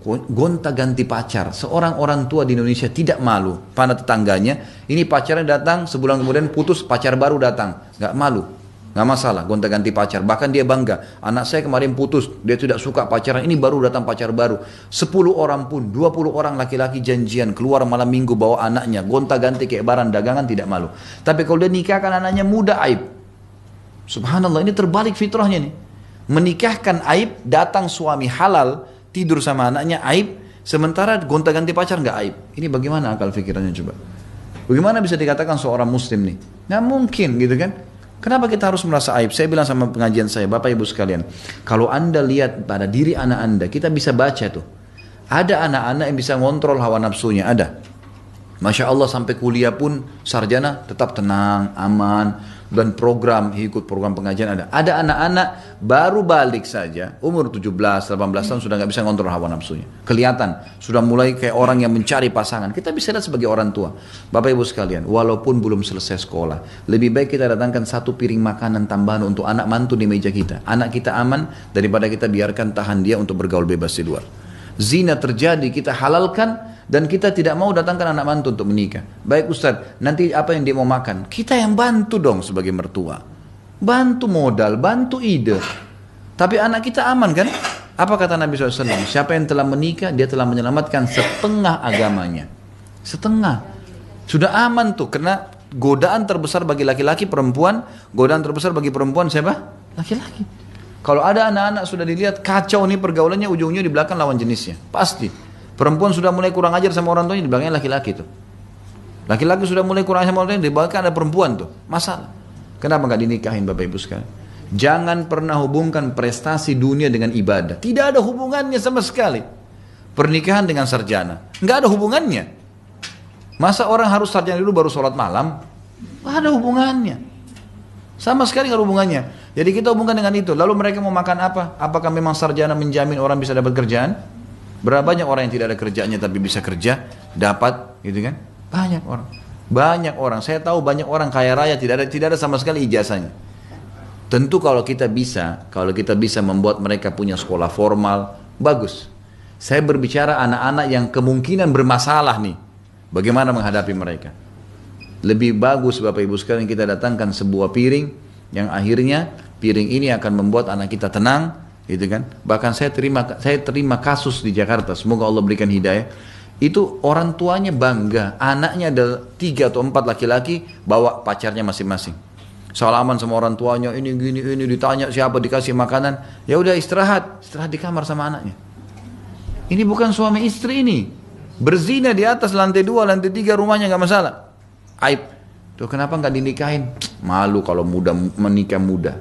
Gonta-ganti pacar. Seorang orang tua di Indonesia tidak malu pada tetangganya, ini pacarnya datang, sebulan kemudian putus, pacar baru datang, nggak malu, nggak masalah gonta-ganti pacar. Bahkan dia bangga, anak saya kemarin putus, dia tidak suka pacaran, ini baru datang pacar baru. 10 orang pun, 20 orang laki-laki janjian keluar malam minggu bawa anaknya, gonta-ganti kayak barang dagangan, tidak malu. Tapi kalau dia nikahkan anaknya muda, aib. Subhanallah, ini terbalik fitrahnya nih. Menikahkan aib, datang suami halal tidur sama anaknya aib, sementara gonta-ganti pacar nggak aib. Ini bagaimana akal pikirannya coba? Bagaimana bisa dikatakan seorang muslim nih? Nggak mungkin gitu kan? Kenapa kita harus merasa aib? Saya bilang sama pengajian saya, Bapak Ibu sekalian, kalau Anda lihat pada diri anak Anda, kita bisa baca tuh. Ada anak-anak yang bisa ngontrol hawa nafsunya, ada. Masya Allah sampai kuliah pun sarjana tetap tenang, aman. Dan ikut program pengajian ada. Ada anak-anak baru balik saja, umur 17, 18 tahun sudah nggak bisa ngontrol hawa nafsunya. Kelihatan, sudah mulai kayak orang yang mencari pasangan. Kita bisa lihat sebagai orang tua. Bapak Ibu sekalian, walaupun belum selesai sekolah, lebih baik kita datangkan 1 piring makanan tambahan untuk anak mantu di meja kita. Anak kita aman daripada kita biarkan tahan dia untuk bergaul bebas di luar. Zina terjadi, kita halalkan, Dan kita tidak mau datangkan anak mantu untuk menikah. Baik Ustaz, nanti apa yang dia mau makan? Kita yang bantu dong sebagai mertua. Bantu modal, bantu ide. Tapi anak kita aman kan? Apa kata Nabi SAW? Siapa yang telah menikah, dia telah menyelamatkan setengah agamanya. Setengah. Sudah aman tuh, karena godaan terbesar bagi laki-laki perempuan, godaan terbesar bagi perempuan siapa? Laki-laki. Kalau ada anak-anak sudah dilihat kacau nih pergaulannya, ujung-ujungnya di belakang lawan jenisnya. Pasti. Perempuan sudah mulai kurang ajar sama orang tuanya, di belakangnya laki-laki tuh. Laki-laki sudah mulai kurang ajar sama orang tuanya, di belakang ada perempuan tuh. Masalah. Kenapa nggak dinikahin Bapak Ibu sekalian? Jangan pernah hubungkan prestasi dunia dengan ibadah. Tidak ada hubungannya sama sekali. Pernikahan dengan sarjana. Nggak ada hubungannya. Masa orang harus sarjana dulu baru sholat malam? Nggak ada hubungannya. Sama sekali nggak ada hubungannya. Jadi kita hubungkan dengan itu. Lalu mereka mau makan apa? Apakah memang sarjana menjamin orang bisa dapat kerjaan? Berapa banyak orang yang tidak ada kerjaannya tapi bisa kerja, dapat, gitu kan? Banyak orang. Banyak orang. Saya tahu banyak orang kaya raya tidak ada sama sekali ijazahnya. Tentu kalau kita bisa membuat mereka punya sekolah formal, bagus. Saya berbicara anak-anak yang kemungkinan bermasalah nih. Bagaimana menghadapi mereka? Lebih bagus Bapak Ibu sekalian kita datangkan sebuah piring yang akhirnya piring ini akan membuat anak kita tenang, gitu kan? Bahkan saya terima kasus di Jakarta, semoga Allah berikan hidayah. Itu orang tuanya bangga, anaknya ada 3 atau 4 laki-laki, bawa pacarnya masing-masing. Salaman sama orang tuanya, ini gini, ini ditanya siapa, dikasih makanan, ya udah istirahat di kamar sama anaknya. Ini bukan suami istri ini, berzina di atas lantai 2, lantai 3 rumahnya nggak masalah. Aib. Tuh kenapa nggak dinikahin? Malu kalau menikah muda.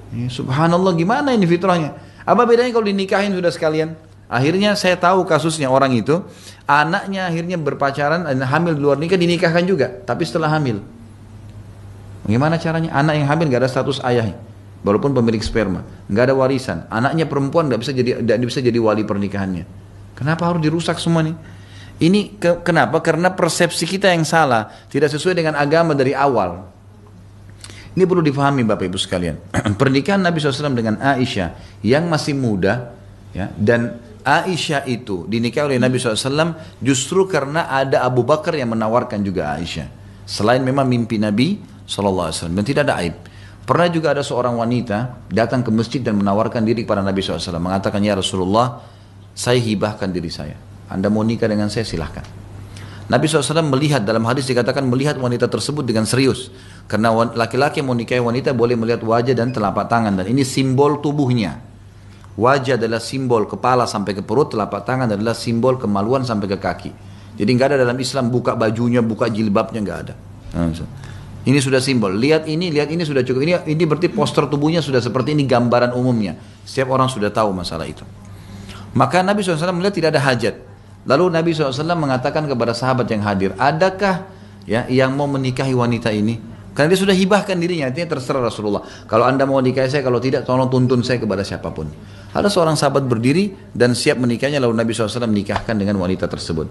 Subhanallah, gimana ini fitrahnya? Apa bedanya kalau dinikahin sudah sekalian? Akhirnya saya tahu kasusnya orang itu, anaknya akhirnya berpacaran, hamil di luar nikah, dinikahkan juga, tapi setelah hamil. Bagaimana caranya? Anak yang hamil nggak ada status ayahnya, walaupun pemilik sperma, nggak ada warisan. Anaknya perempuan nggak bisa jadi wali pernikahannya. Kenapa harus dirusak semua nih? Ini kenapa? Karena persepsi kita yang salah, tidak sesuai dengan agama dari awal. Ini perlu difahami Bapak Ibu sekalian. Pernikahan Nabi SAW dengan Aisyah yang masih muda, ya, dan Aisyah itu dinikahi oleh Nabi SAW justru karena ada Abu Bakar yang menawarkan juga Aisyah. Selain memang mimpi Nabi SAW, dan tidak ada aib. Pernah juga ada seorang wanita datang ke masjid dan menawarkan diri kepada Nabi SAW, mengatakan, ya Rasulullah, saya hibahkan diri saya. Anda mau nikah dengan saya, silahkan. Nabi SAW melihat, dalam hadis dikatakan melihat wanita tersebut dengan serius. Karena laki-laki yang mau nikahi wanita boleh melihat wajah dan telapak tangan. Dan ini simbol tubuhnya. Wajah adalah simbol kepala sampai ke perut, telapak tangan adalah simbol kemaluan sampai ke kaki. Jadi nggak ada dalam Islam buka bajunya, buka jilbabnya, nggak ada. Ini sudah simbol. Lihat ini sudah cukup. Ini berarti poster tubuhnya sudah seperti ini, gambaran umumnya. Setiap orang sudah tahu masalah itu. Maka Nabi SAW melihat tidak ada hajat. Lalu Nabi SAW mengatakan kepada sahabat yang hadir, adakah ya yang mau menikahi wanita ini? Karena dia sudah hibahkan dirinya, artinya terserah Rasulullah. Kalau anda mau nikahi saya, kalau tidak tolong tuntun saya kepada siapapun. Ada seorang sahabat berdiri dan siap menikahnya, lalu Nabi SAW menikahkan dengan wanita tersebut.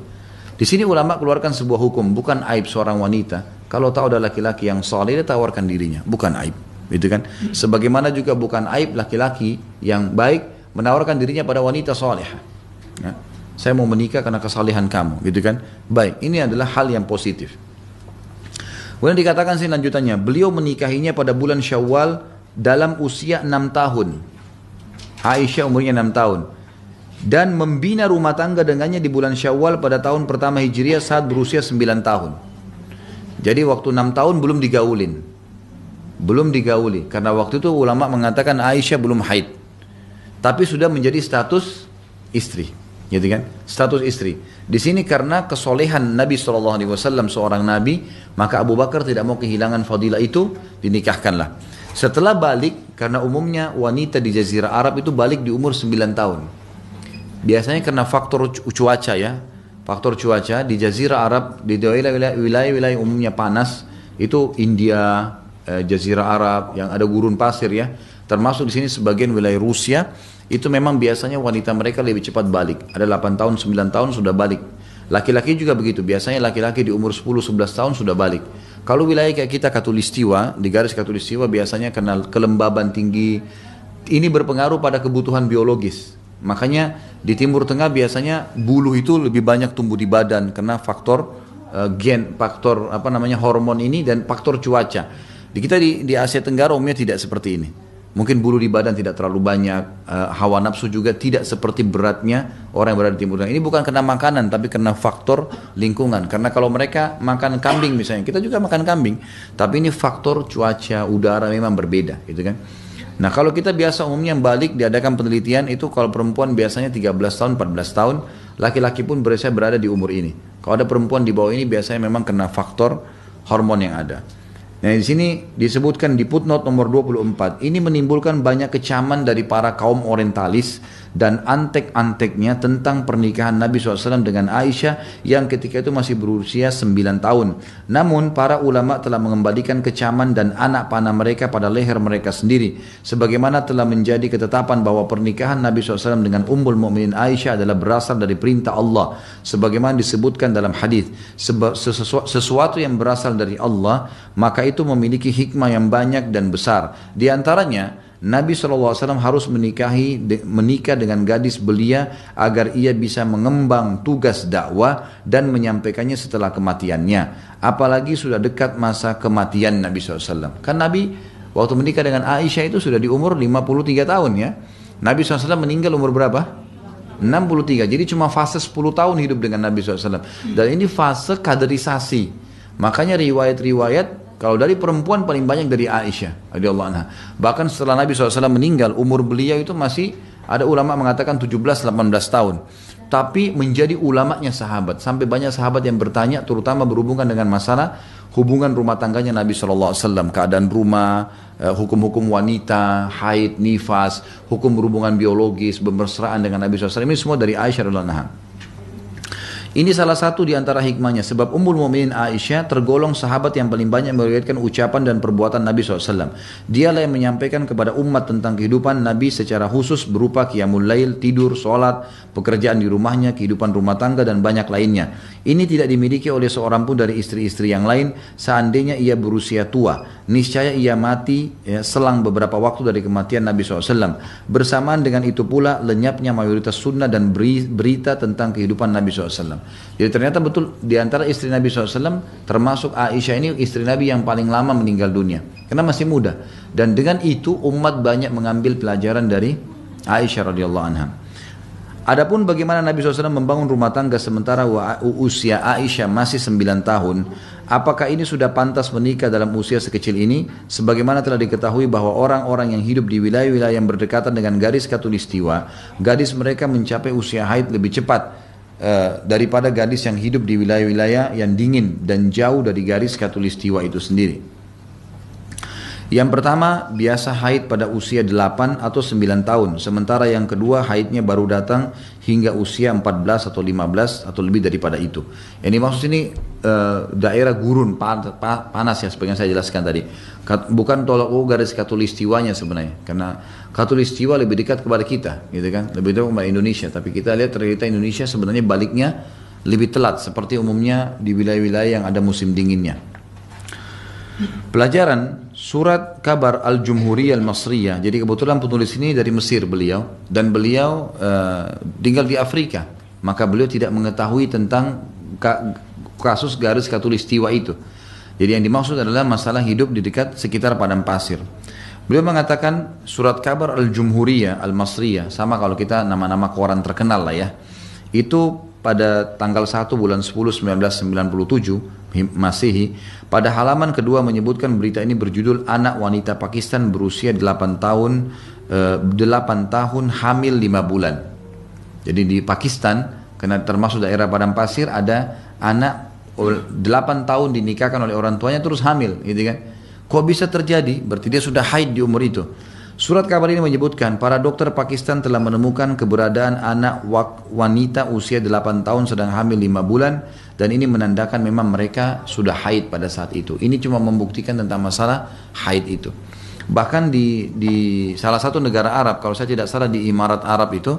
Di sini ulama keluarkan sebuah hukum, bukan aib seorang wanita. Kalau tahu ada laki-laki yang saleh, dia tawarkan dirinya, bukan aib. Gitu kan? Sebagaimana juga bukan aib laki-laki yang baik menawarkan dirinya pada wanita salehah. Ya. Saya mau menikah karena kesalehan kamu, gitu kan? Baik, ini adalah hal yang positif. Kemudian dikatakan sih lanjutannya, beliau menikahinya pada bulan Syawal dalam usia 6 tahun. Aisyah umurnya 6 tahun. Dan membina rumah tangga dengannya di bulan Syawal pada tahun pertama Hijriah saat berusia 9 tahun. Jadi waktu 6 tahun belum digaulin. Belum digauli. Karena waktu itu ulama mengatakan Aisyah belum haid. Tapi sudah menjadi status istri. Gitu kan? Status istri. Di sini karena kesolehan Nabi SAW seorang Nabi, maka Abu Bakar tidak mau kehilangan fadilah itu, dinikahkanlah. Setelah balik, karena umumnya wanita di Jazirah Arab itu balik di umur 9 tahun. Biasanya karena faktor cuaca ya. Faktor cuaca di Jazirah Arab, di wilayah-wilayah umumnya panas, itu India, Jazirah Arab yang ada gurun pasir ya. Termasuk di sini sebagian wilayah Rusia, itu memang biasanya wanita mereka lebih cepat balik. Ada 8 tahun, 9 tahun sudah balik. Laki-laki juga begitu. Biasanya laki-laki di umur 10, 11 tahun sudah balik. Kalau wilayah kayak kita Katulistiwa, di garis Katulistiwa biasanya karena kelembaban tinggi, ini berpengaruh pada kebutuhan biologis. Makanya di Timur Tengah biasanya bulu itu lebih banyak tumbuh di badan karena faktor faktor apa namanya hormon ini dan faktor cuaca. Di kita di Asia Tenggara umumnya tidak seperti ini. Mungkin bulu di badan tidak terlalu banyak, hawa nafsu juga tidak seperti beratnya orang yang berada di Timur Tengah. Ini bukan karena makanan, tapi karena faktor lingkungan. Karena kalau mereka makan kambing misalnya, kita juga makan kambing. Tapi ini faktor cuaca, udara memang berbeda, gitu kan. Nah kalau kita biasa umumnya balik diadakan penelitian itu kalau perempuan biasanya 13 tahun, 14 tahun, laki-laki pun biasanya berada di umur ini. Kalau ada perempuan di bawah ini biasanya memang kena faktor hormon yang ada. Nah di sini disebutkan di footnote nomor 24, ini menimbulkan banyak kecaman dari para kaum orientalis dan antek-anteknya tentang pernikahan Nabi SAW dengan Aisyah yang ketika itu masih berusia 9 tahun. Namun para ulama telah mengembalikan kecaman dan anak panah mereka pada leher mereka sendiri. Sebagaimana telah menjadi ketetapan bahwa pernikahan Nabi SAW dengan Ummul Mukminin Aisyah adalah berasal dari perintah Allah. Sebagaimana disebutkan dalam hadis, sesuatu yang berasal dari Allah, maka itu memiliki hikmah yang banyak dan besar. Di antaranya, Nabi SAW harus menikah dengan gadis belia agar ia bisa mengemban tugas dakwah dan menyampaikannya setelah kematiannya. Apalagi sudah dekat masa kematian Nabi SAW. Kan Nabi waktu menikah dengan Aisyah itu sudah di umur 53 tahun ya. Nabi SAW meninggal umur berapa? 63. Jadi cuma fase 10 tahun hidup dengan Nabi SAW. Dan ini fase kaderisasi. Makanya riwayat-riwayat kalau dari perempuan paling banyak dari Aisyah radhiyallahu anha. Bahkan setelah Nabi SAW meninggal, umur beliau itu masih ada ulama mengatakan 17-18 tahun. Tapi menjadi ulamanya sahabat. Sampai banyak sahabat yang bertanya, terutama berhubungan dengan masalah hubungan rumah tangganya Nabi SAW. Keadaan rumah, hukum-hukum wanita, haid, nifas, hukum berhubungan biologis, bermesraan dengan Nabi SAW. Ini semua dari Aisyah radhiyallahu anha. Ini salah satu di antara hikmahnya, sebab Ummul Mukminin Aisyah tergolong sahabat yang paling banyak meriwayatkan ucapan dan perbuatan Nabi SAW. Dialah yang menyampaikan kepada umat tentang kehidupan Nabi secara khusus berupa qiyamul lail, tidur, sholat, pekerjaan di rumahnya, kehidupan rumah tangga dan banyak lainnya. Ini tidak dimiliki oleh seorang pun dari istri-istri yang lain seandainya ia berusia tua. Niscaya ia mati selang beberapa waktu dari kematian Nabi SAW. Bersamaan dengan itu pula lenyapnya mayoritas sunnah dan berita tentang kehidupan Nabi SAW. Jadi ternyata betul di antara istri Nabi SAW termasuk Aisyah ini istri Nabi yang paling lama meninggal dunia karena masih muda. Dan dengan itu umat banyak mengambil pelajaran dari Aisyah radhiyallahu anha. Adapun bagaimana Nabi SAW membangun rumah tangga sementara usia Aisyah masih 9 tahun, apakah ini sudah pantas menikah dalam usia sekecil ini? Sebagaimana telah diketahui bahwa orang-orang yang hidup di wilayah-wilayah yang berdekatan dengan garis khatulistiwa, gadis mereka mencapai usia haid lebih cepat daripada gadis yang hidup di wilayah-wilayah yang dingin dan jauh dari garis khatulistiwa itu sendiri. Yang pertama biasa haid pada usia 8 atau 9 tahun, sementara yang kedua haidnya baru datang hingga usia 14 atau 15 atau lebih daripada itu. Yang dimaksud ini daerah gurun panas ya, seperti yang saya jelaskan tadi. Bukan tolak ukur garis khatulistiwanya sebenarnya, karena khatulistiwa lebih dekat kepada kita, gitu kan, lebih dekat kepada Indonesia. Tapi kita lihat ternyata Indonesia sebenarnya baliknya lebih telat, seperti umumnya di wilayah-wilayah yang ada musim dinginnya. Pelajaran surat kabar Al-Jumhuriyah Al-Masriyah. Jadi kebetulan penulis ini dari Mesir beliau, dan beliau tinggal di Afrika. Maka beliau tidak mengetahui tentang kasus garis khatulistiwa itu. Jadi yang dimaksud adalah masalah hidup di dekat sekitar padang pasir. Beliau mengatakan surat kabar Al-Jumhuriyah Al-Masriyah, sama kalau kita nama-nama koran terkenal lah ya. Itu pada tanggal 1 bulan 10 1997 Masehi, pada halaman kedua menyebutkan berita ini berjudul anak wanita Pakistan berusia 8 tahun hamil 5 bulan. Jadi di Pakistan, karena termasuk daerah padang pasir, ada anak 8 tahun dinikahkan oleh orang tuanya terus hamil, gitu kan. Kok bisa terjadi? Berarti dia sudah haid di umur itu. Surat kabar ini menyebutkan para dokter Pakistan telah menemukan keberadaan anak wanita usia 8 tahun sedang hamil 5 bulan, dan ini menandakan memang mereka sudah haid pada saat itu. Ini cuma membuktikan tentang masalah haid itu. Bahkan di salah satu negara Arab, kalau saya tidak salah di Emirat Arab itu,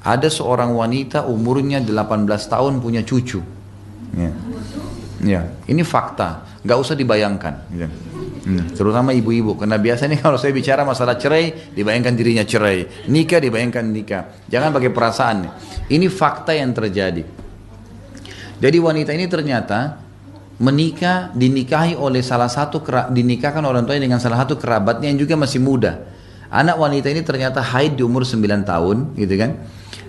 ada seorang wanita umurnya 18 tahun punya cucu. Ya, ini fakta, nggak usah dibayangkan. Terutama ibu-ibu, karena biasanya kalau saya bicara masalah cerai, dibayangkan dirinya cerai, nikah dibayangkan nikah. Jangan pakai perasaan. Ini fakta yang terjadi. Jadi wanita ini ternyata menikah, dinikahkan orang tuanya dengan salah satu kerabatnya yang juga masih muda. Anak wanita ini ternyata haid di umur 9 tahun, gitu kan?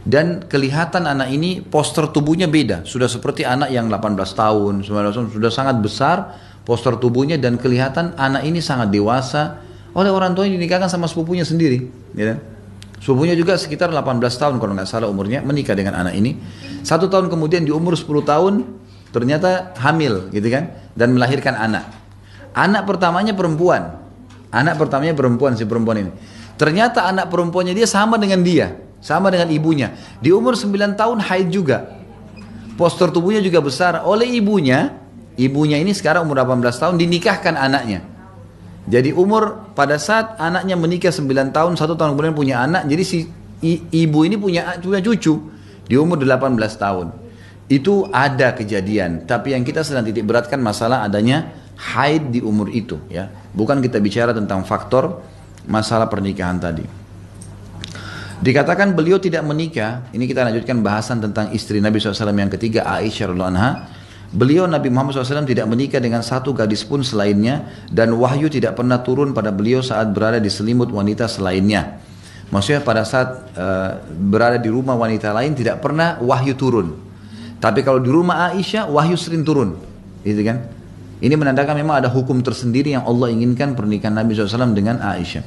Dan kelihatan anak ini postur tubuhnya beda, sudah seperti anak yang 18 tahun, 19 tahun, sudah sangat besar postur tubuhnya dan kelihatan anak ini sangat dewasa oleh orang tuanya dinikahkan sama sepupunya sendiri, ya. Sepupunya juga sekitar 18 tahun kalau nggak salah umurnya, menikah dengan anak ini. 1 tahun kemudian di umur 10 tahun ternyata hamil, gitu kan, dan melahirkan anak. Anak pertamanya perempuan. Si perempuan ini. Ternyata anak perempuannya dia sama dengan dia, sama dengan ibunya. Di umur 9 tahun haid juga. Postur tubuhnya juga besar oleh ibunya. Ibunya ini sekarang umur 18 tahun dinikahkan anaknya. Jadi umur pada saat anaknya menikah 9 tahun, 1 tahun kemudian punya anak. Jadi si ibu ini punya cucu di umur 18 tahun. Itu ada kejadian. Tapi yang kita sedang titik beratkan masalah adanya haid di umur itu, ya. Bukan kita bicara tentang faktor masalah pernikahan tadi. Dikatakan beliau tidak menikah. Ini kita lanjutkan bahasan tentang istri Nabi SAW yang ketiga, Aisyah radhiyallahu anha. Beliau Nabi Muhammad SAW tidak menikah dengan satu gadis pun selainnya, dan wahyu tidak pernah turun pada beliau saat berada di selimut wanita selainnya. Maksudnya pada saat berada di rumah wanita lain tidak pernah wahyu turun. Tapi kalau di rumah Aisyah wahyu sering turun, gitu kan? Ini menandakan memang ada hukum tersendiri yang Allah inginkan pernikahan Nabi SAW dengan Aisyah.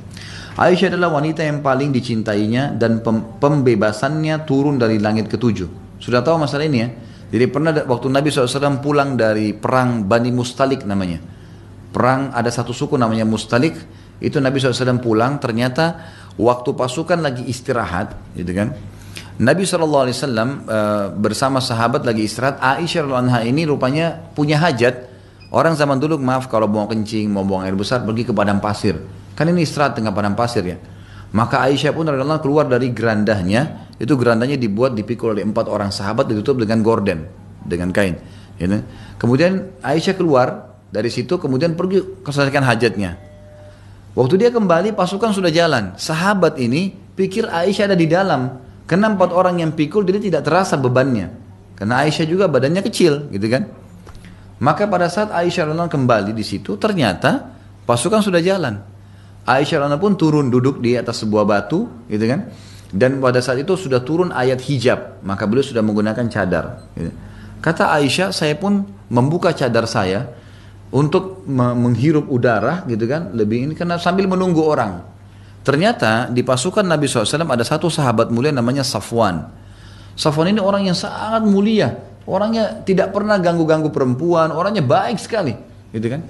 Aisyah adalah wanita yang paling dicintainya dan pembebasannya turun dari langit ketujuh. Sudah tahu masalah ini ya? Jadi pernah waktu Nabi SAW pulang dari perang Bani Mustalik namanya. Perang ada satu suku namanya Mustalik. Itu Nabi SAW pulang, ternyata waktu pasukan lagi istirahat, gitu kan. Nabi SAW bersama sahabat lagi istirahat. Aisyah radhiyallahu anha ini rupanya punya hajat. Orang zaman dulu maaf kalau mau kencing, mau buang air besar pergi ke padang pasir. Kan ini istirahat tengah padang pasir ya. Maka Aisyah pun radhiyallahu anha keluar dari gerandahnya. Itu gerandanya dibuat dipikul oleh 4 orang sahabat, ditutup dengan gorden, dengan kain. Gitu. Kemudian Aisyah keluar dari situ, kemudian pergi selesaikan hajatnya. Waktu dia kembali, pasukan sudah jalan. Sahabat ini pikir Aisyah ada di dalam. Karena 4 orang yang pikul, dia tidak terasa bebannya. Karena Aisyah juga badannya kecil, gitu kan. Maka pada saat Aisyah kembali di situ, ternyata pasukan sudah jalan. Aisyah pun turun duduk di atas sebuah batu, gitu kan. Dan pada saat itu sudah turun ayat hijab, maka beliau sudah menggunakan cadar. Kata Aisyah, saya pun membuka cadar saya untuk menghirup udara, gitu kan, lebih ini karena sambil menunggu orang. Ternyata di pasukan Nabi SAW ada satu sahabat mulia namanya Safwan. Safwan ini orang yang sangat mulia, orangnya tidak pernah ganggu-ganggu perempuan, orangnya baik sekali, gitu kan.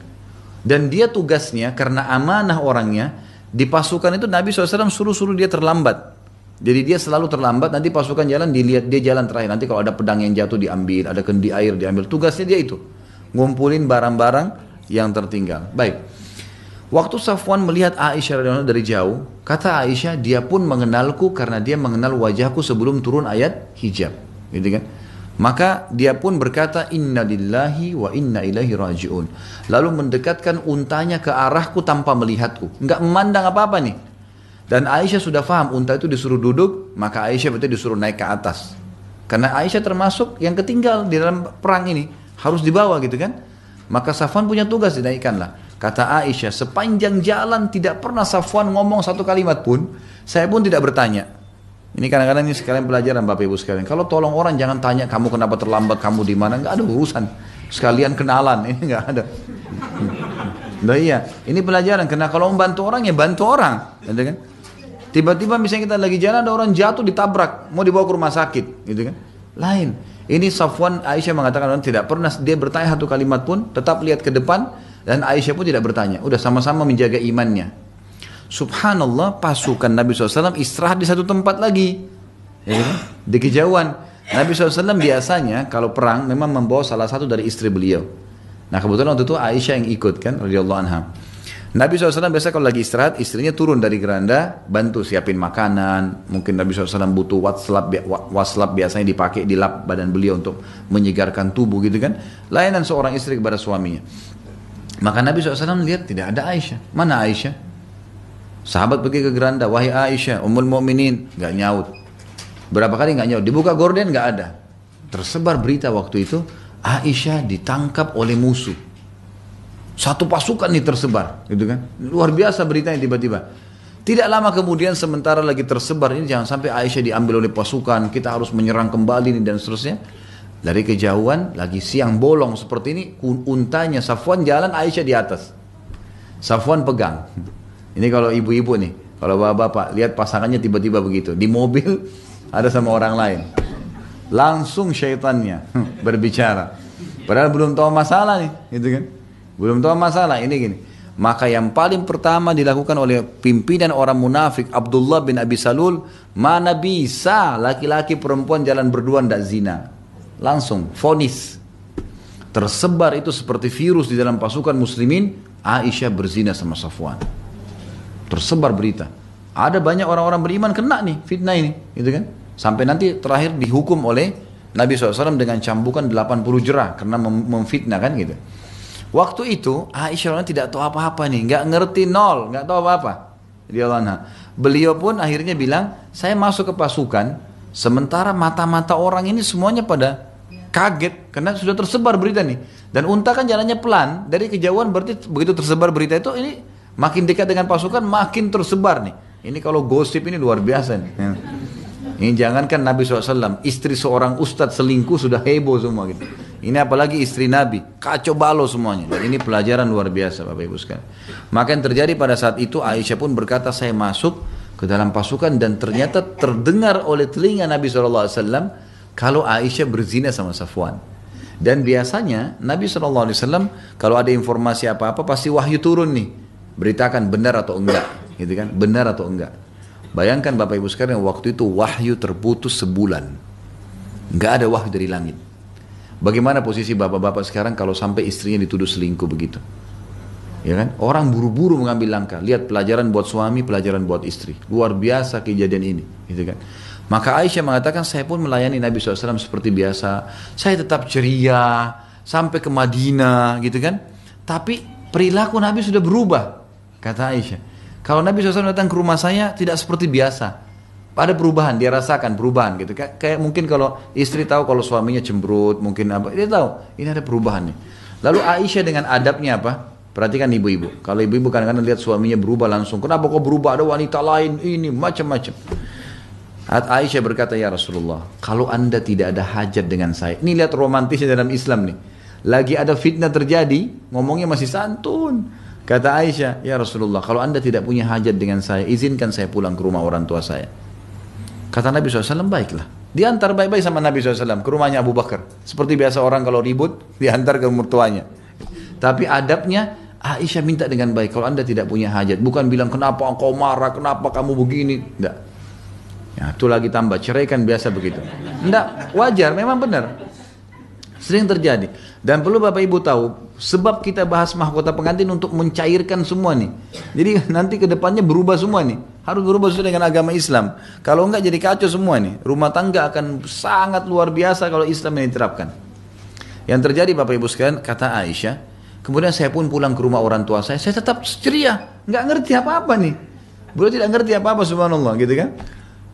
Dan dia tugasnya karena amanah orangnya di pasukan itu Nabi SAW suruh dia terlambat. Jadi dia selalu terlambat, nanti pasukan jalan dilihat dia jalan terakhir. Nanti kalau ada pedang yang jatuh diambil, ada kendi air diambil. Tugasnya dia itu, ngumpulin barang-barang yang tertinggal. Baik. Waktu Safwan melihat Aisyah radhiyallahu anha dari jauh, kata Aisyah, dia pun mengenalku karena dia mengenal wajahku sebelum turun ayat hijab. Gitu kan? Maka dia pun berkata, Inna lillahi wa inna ilaihi raji'un. Lalu mendekatkan untanya ke arahku tanpa melihatku. Enggak memandang apa-apa nih. Dan Aisyah sudah paham unta itu disuruh duduk, maka Aisyah betul disuruh naik ke atas. Karena Aisyah termasuk yang ketinggal di dalam perang ini, harus dibawa gitu kan. Maka Safwan punya tugas, dinaikkanlah. Kata Aisyah, sepanjang jalan tidak pernah Safwan ngomong satu kalimat pun, saya pun tidak bertanya. Ini kadang-kadang ini sekalian pelajaran Bapak Ibu sekalian. Kalau tolong orang jangan tanya kamu kenapa terlambat, kamu di mana, nggak ada urusan. Sekalian kenalan, ini nggak ada. Nah iya, ini pelajaran. Karena kalau membantu orang ya bantu orang, gitu kan. Tiba-tiba misalnya kita lagi jalan ada orang jatuh ditabrak, mau dibawa ke rumah sakit, gitu kan? Lain. Ini Safwan, Aisyah mengatakan tidak pernah dia bertanya satu kalimat pun, tetap lihat ke depan dan Aisyah pun tidak bertanya. Udah sama-sama menjaga imannya. Subhanallah, pasukan Nabi SAW istirahat di satu tempat lagi, ya kan? Di kejauhan. Nabi SAW biasanya kalau perang memang membawa salah satu dari istri beliau. Nah kebetulan waktu itu Aisyah yang ikut kan, radhiyallahu anha. Nabi SAW biasa kalau lagi istirahat, istrinya turun dari geranda, bantu siapin makanan. Mungkin Nabi SAW butuh waslap biasanya dipakai di lap badan beliau untuk menyegarkan tubuh gitu kan. Layanan seorang istri kepada suaminya. Maka Nabi SAW lihat tidak ada Aisyah. Mana Aisyah? Sahabat pergi ke geranda, wahai Aisyah, Ummul Mukminin, nggak nyaut. Berapa kali nggak nyaut? Dibuka gorden nggak ada. Tersebar berita waktu itu, Aisyah ditangkap oleh musuh. Satu pasukan nih tersebar, gitu kan? Luar biasa beritanya tiba-tiba. Tidak lama kemudian sementara lagi tersebar ini, jangan sampai Aisyah diambil oleh pasukan, kita harus menyerang kembali nih dan seterusnya. Dari kejauhan, lagi siang bolong seperti ini, untanya Safwan jalan, Aisyah di atas. Safwan pegang. Ini kalau ibu-ibu nih, kalau bapak-bapak, lihat pasangannya tiba-tiba begitu. Di mobil, ada sama orang lain. Langsung syaitannya berbicara. Padahal belum tahu masalah nih, gitu kan. Belum tahu masalah, ini gini. Maka yang paling pertama dilakukan oleh pimpinan orang munafik, Abdullah bin Abi Salul, mana bisa laki-laki perempuan jalan berdua ndak zina. Langsung vonis. Tersebar itu seperti virus di dalam pasukan muslimin, Aisyah berzina sama Safwan. Tersebar berita. Ada banyak orang-orang beriman kena nih fitnah ini, gitu kan? Sampai nanti terakhir dihukum oleh Nabi SAW dengan cambukan 80 jerah karena memfitnah kan gitu. Waktu itu Aisyah tidak tahu apa-apa nih, nggak ngerti nol, nggak tahu apa-apa. Beliau pun akhirnya bilang, saya masuk ke pasukan, sementara mata-mata orang ini semuanya pada kaget karena sudah tersebar berita nih. Dan unta kan jalannya pelan, dari kejauhan berarti begitu tersebar berita itu ini makin dekat dengan pasukan makin tersebar nih. Ini kalau gosip ini luar biasa nih. Ini jangankan Nabi SAW, istri seorang ustadz selingkuh sudah heboh semua gitu. Ini apalagi istri Nabi, kacau balau semuanya. Dan ini pelajaran luar biasa Bapak Ibu sekalian. Maka yang terjadi pada saat itu Aisyah pun berkata, saya masuk ke dalam pasukan dan ternyata terdengar oleh telinga Nabi SAW kalau Aisyah berzina sama Safwan. Dan biasanya Nabi SAW kalau ada informasi apa-apa pasti wahyu turun nih. Beritakan benar atau enggak, gitu kan? Benar atau enggak. Bayangkan Bapak Ibu sekalian, waktu itu wahyu terputus sebulan. Enggak ada wahyu dari langit. Bagaimana posisi bapak-bapak sekarang kalau sampai istrinya dituduh selingkuh begitu? Ya kan? Orang buru-buru mengambil langkah. Lihat pelajaran buat suami, pelajaran buat istri. Luar biasa kejadian ini, gitu kan? Maka Aisyah mengatakan, saya pun melayani Nabi SAW seperti biasa. Saya tetap ceria sampai ke Madinah, gitu kan? Tapi perilaku Nabi sudah berubah, kata Aisyah. Kalau Nabi SAW datang ke rumah saya tidak seperti biasa. Ada perubahan, dia rasakan perubahan gitu. Kayak mungkin kalau istri tahu kalau suaminya cemberut, mungkin apa, dia tahu ini ada perubahan nih. Lalu Aisyah dengan adabnya apa? Perhatikan ibu-ibu. Kalau ibu-ibu kadang-kadang lihat suaminya berubah langsung. Kenapa kok berubah? Ada wanita lain, ini macam-macam. Aisyah berkata, ya Rasulullah, kalau anda tidak ada hajat dengan saya. Ini lihat romantisnya dalam Islam nih. Lagi ada fitnah terjadi, ngomongnya masih santun. Kata Aisyah, ya Rasulullah, kalau anda tidak punya hajat dengan saya, izinkan saya pulang ke rumah orang tua saya. Kata Nabi SAW, baiklah. Diantar baik-baik sama Nabi SAW ke rumahnya Abu Bakar. Seperti biasa orang kalau ribut, diantar ke mertuanya. Tapi adabnya, Aisyah minta dengan baik, kalau anda tidak punya hajat. Bukan bilang, kenapa engkau marah, kenapa kamu begini. Tidak. Ya, itu lagi tambah, cerai kan biasa begitu. Tidak, wajar, memang benar. Sering terjadi. Dan perlu Bapak Ibu tahu, sebab kita bahas mahkota pengantin untuk mencairkan semua nih. Jadi nanti ke depannya berubah semua nih. Harus berubah sesuai dengan agama Islam. Kalau enggak jadi kacau semua nih. Rumah tangga akan sangat luar biasa kalau Islam ini diterapkan. Yang terjadi Bapak Ibu sekalian, kata Aisyah, kemudian saya pun pulang ke rumah orang tua saya tetap ceria. Enggak ngerti apa-apa nih. Beliau tidak ngerti apa-apa subhanallah gitu kan.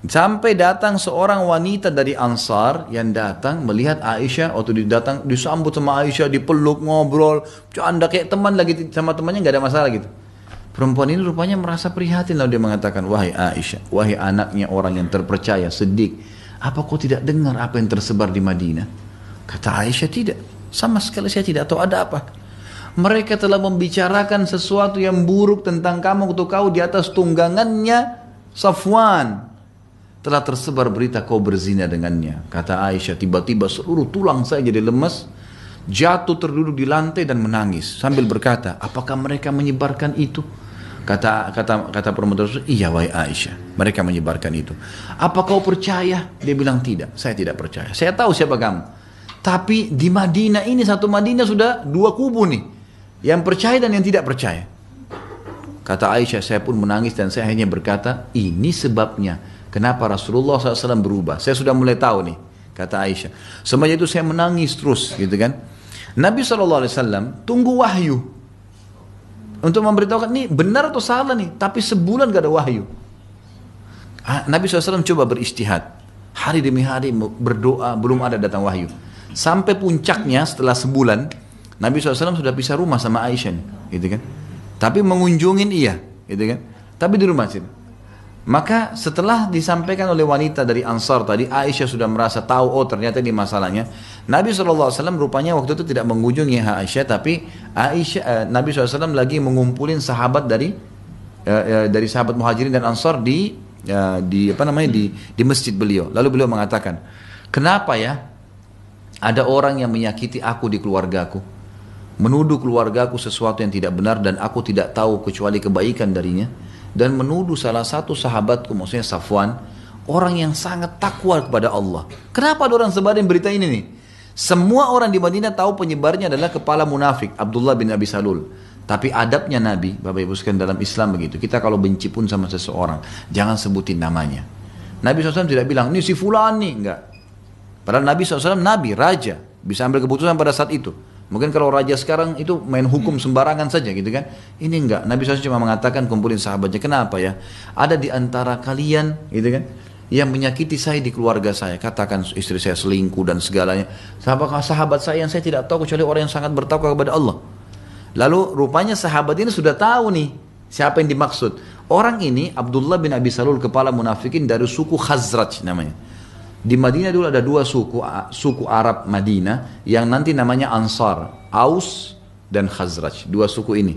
Sampai datang seorang wanita dari Ansar yang datang melihat Aisyah, waktu datang disambut sama Aisyah, dipeluk, ngobrol, canda kayak teman lagi sama temannya, nggak ada masalah gitu. Perempuan ini rupanya merasa prihatin, lalu dia mengatakan, wahai Aisyah, wahai anaknya orang yang terpercaya, Siddiq, apa kau tidak dengar apa yang tersebar di Madinah? Kata Aisyah, tidak, sama sekali saya tidak tahu ada apa. Mereka telah membicarakan sesuatu yang buruk tentang kamu, untuk kau di atas tunggangannya Safwan. Telah tersebar berita kau berzina dengannya. Kata Aisyah, tiba-tiba seluruh tulang saya jadi lemas, jatuh terduduk di lantai dan menangis sambil berkata, apakah mereka menyebarkan itu? Kata perempuan tersebut, iya wahai Aisyah, mereka menyebarkan itu. Apa kau percaya? Dia bilang tidak, saya tidak percaya. Saya tahu siapa kamu. Tapi di Madinah ini, satu Madinah sudah dua kubu nih, yang percaya dan yang tidak percaya. Kata Aisyah, saya pun menangis dan saya hanya berkata, ini sebabnya kenapa Rasulullah SAW berubah. Saya sudah mulai tahu nih, kata Aisyah. Semenjak itu saya menangis terus, gitu kan. Nabi SAW tunggu wahyu. Untuk memberitahukan ini benar atau salah nih. Tapi sebulan gak ada wahyu. Nabi SAW coba beristihad. Hari demi hari berdoa, belum ada datang wahyu. Sampai puncaknya setelah sebulan, Nabi SAW sudah pisah rumah sama Aisyah, gitu kan. Tapi mengunjungin iya, gitu kan. Tapi di rumah sini. Maka setelah disampaikan oleh wanita dari Ansar tadi, Aisyah sudah merasa tahu, oh ternyata ini masalahnya. Nabi SAW rupanya waktu itu tidak mengunjungi Aisyah, tapi Nabi SAW lagi mengumpulin sahabat dari sahabat Muhajirin dan Ansar di masjid beliau. Lalu beliau mengatakan, kenapa ya ada orang yang menyakiti aku di keluargaku, menuduh keluargaku sesuatu yang tidak benar dan aku tidak tahu kecuali kebaikan darinya, dan menuduh salah satu sahabatku, maksudnya Safwan, orang yang sangat takwa kepada Allah. Kenapa ada orang sebarin berita ini nih? Semua orang di Madinah tahu penyebarnya adalah kepala munafik Abdullah bin Abi Salul. Tapi adabnya Nabi, Bapak Ibu sekalian, dalam Islam begitu. Kita kalau benci pun sama seseorang, jangan sebutin namanya. Nabi SAW tidak bilang, ini si fulan nih, enggak. Padahal Nabi SAW Nabi, raja, bisa ambil keputusan pada saat itu. Mungkin kalau raja sekarang itu main hukum sembarangan saja gitu kan. Ini enggak, Nabi SAW cuma mengatakan kumpulin sahabatnya. Kenapa ya? Ada di antara kalian gitu kan, yang menyakiti saya di keluarga saya. Katakan istri saya selingkuh dan segalanya. Sahabat saya yang saya tidak tahu kecuali orang yang sangat bertakwa kepada Allah. Lalu rupanya sahabat ini sudah tahu nih siapa yang dimaksud. Orang ini Abdullah bin Abi Salul, kepala munafikin dari suku Khazraj namanya. Di Madinah dulu ada dua suku Arab Madinah yang nanti namanya Ansar, Aus dan Khazraj, dua suku ini.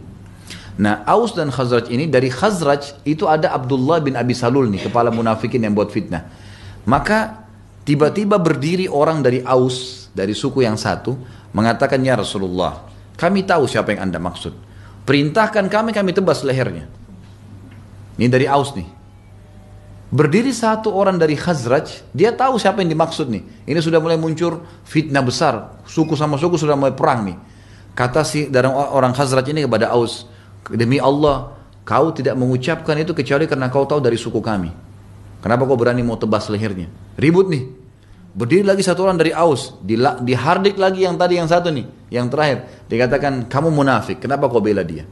Nah, Aus dan Khazraj ini, dari Khazraj itu ada Abdullah bin Abi Salul nih, kepala munafikin yang buat fitnah. Maka tiba-tiba berdiri orang dari Aus, dari suku yang satu, mengatakan, ya Rasulullah, kami tahu siapa yang Anda maksud. Perintahkan kami tebas lehernya. Ini dari Aus nih. Berdiri satu orang dari Khazraj, dia tahu siapa yang dimaksud nih. Ini sudah mulai muncul fitnah besar. Suku sama suku sudah mulai perang nih. Kata si dari orang Khazraj ini kepada Aus, demi Allah, kau tidak mengucapkan itu kecuali karena kau tahu dari suku kami. Kenapa kau berani mau tebas lehernya? Ribut nih. Berdiri lagi satu orang dari Aus, dihardik lagi yang tadi yang satu nih, yang terakhir. Dikatakan, kamu munafik, kenapa kau bela dia?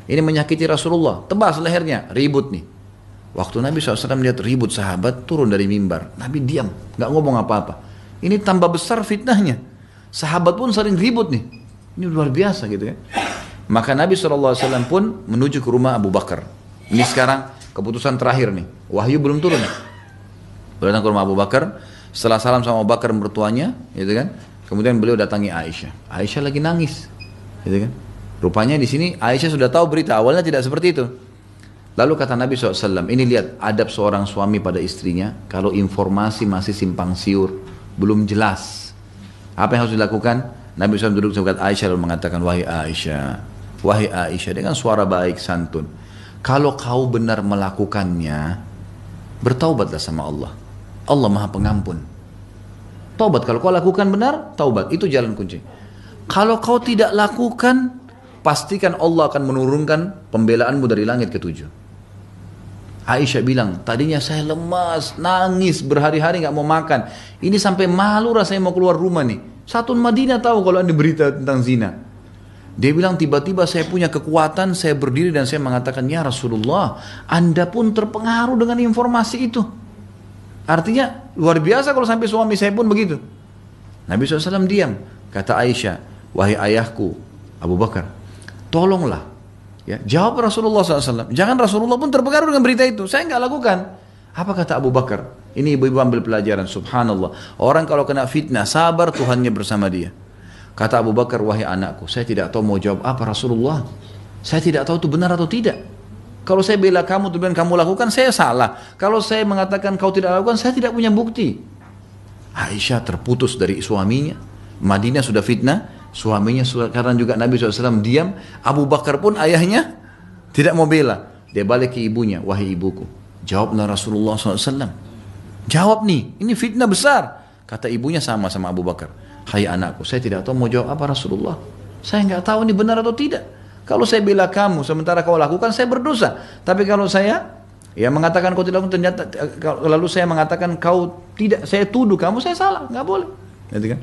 Ini menyakiti Rasulullah, tebas lehernya, ribut nih. Waktu Nabi SAW lihat ribut sahabat, turun dari mimbar. Nabi diam, gak ngomong apa-apa. Ini tambah besar fitnahnya. Sahabat pun sering ribut nih. Ini luar biasa gitu ya. Maka Nabi SAW pun menuju ke rumah Abu Bakar. Ini sekarang keputusan terakhir nih. Wahyu belum turun. Datang ke rumah Abu Bakar. Setelah salam sama Abu Bakar mertuanya, gitu kan? Kemudian beliau datangi Aisyah. Aisyah lagi nangis, gitu kan? Rupanya di sini Aisyah sudah tahu berita, awalnya tidak seperti itu. Lalu kata Nabi SAW, ini lihat adab seorang suami pada istrinya, kalau informasi masih simpang siur, belum jelas. Apa yang harus dilakukan? Nabi SAW duduk dekat Aisyah lalu mengatakan, wahai Aisyah, dengan suara baik, santun. Kalau kau benar melakukannya, bertaubatlah sama Allah. Allah Maha Pengampun. Taubat, kalau kau lakukan benar, taubat, itu jalan kunci. Kalau kau tidak lakukan, pastikan Allah akan menurunkan pembelaanmu dari langit ketujuh. Aisyah bilang, tadinya saya lemas, nangis, berhari-hari gak mau makan. Ini sampai malu rasanya mau keluar rumah nih. Satu Madinah tahu kalau ada berita tentang zina. Dia bilang, tiba-tiba saya punya kekuatan, saya berdiri dan saya mengatakan, ya Rasulullah, Anda pun terpengaruh dengan informasi itu. Artinya luar biasa kalau sampai suami saya pun begitu. Nabi SAW diam. Kata Aisyah, wahai ayahku Abu Bakar, tolonglah. Ya, jawab Rasulullah SAW. Jangan Rasulullah pun terpengaruh dengan berita itu. Saya nggak lakukan. Apa kata Abu Bakar? Ini ibu-ibu ambil pelajaran. Subhanallah. Orang kalau kena fitnah, sabar, Tuhannya bersama dia. Kata Abu Bakar, wahai anakku, saya tidak tahu mau jawab apa Rasulullah. Saya tidak tahu itu benar atau tidak. Kalau saya bela kamu, kemudian kamu lakukan, saya salah. Kalau saya mengatakan kau tidak lakukan, saya tidak punya bukti. Aisyah terputus dari suaminya. Madinah sudah fitnah. Suaminya sekarang juga Nabi SAW diam. Abu Bakar pun ayahnya tidak mau bela. Dia balik ke ibunya. Wahai ibuku, jawablah Rasulullah SAW. Jawab nih, ini fitnah besar. Kata ibunya sama Abu Bakar. Hai anakku, saya tidak tahu mau jawab apa Rasulullah. Saya nggak tahu ini benar atau tidak. Kalau saya bela kamu, sementara kau lakukan, saya berdosa. Tapi kalau saya mengatakan kau tidak lakukan, ternyata lalu saya mengatakan kau tidak, saya tuduh kamu, saya salah, nggak boleh. Gitu kan?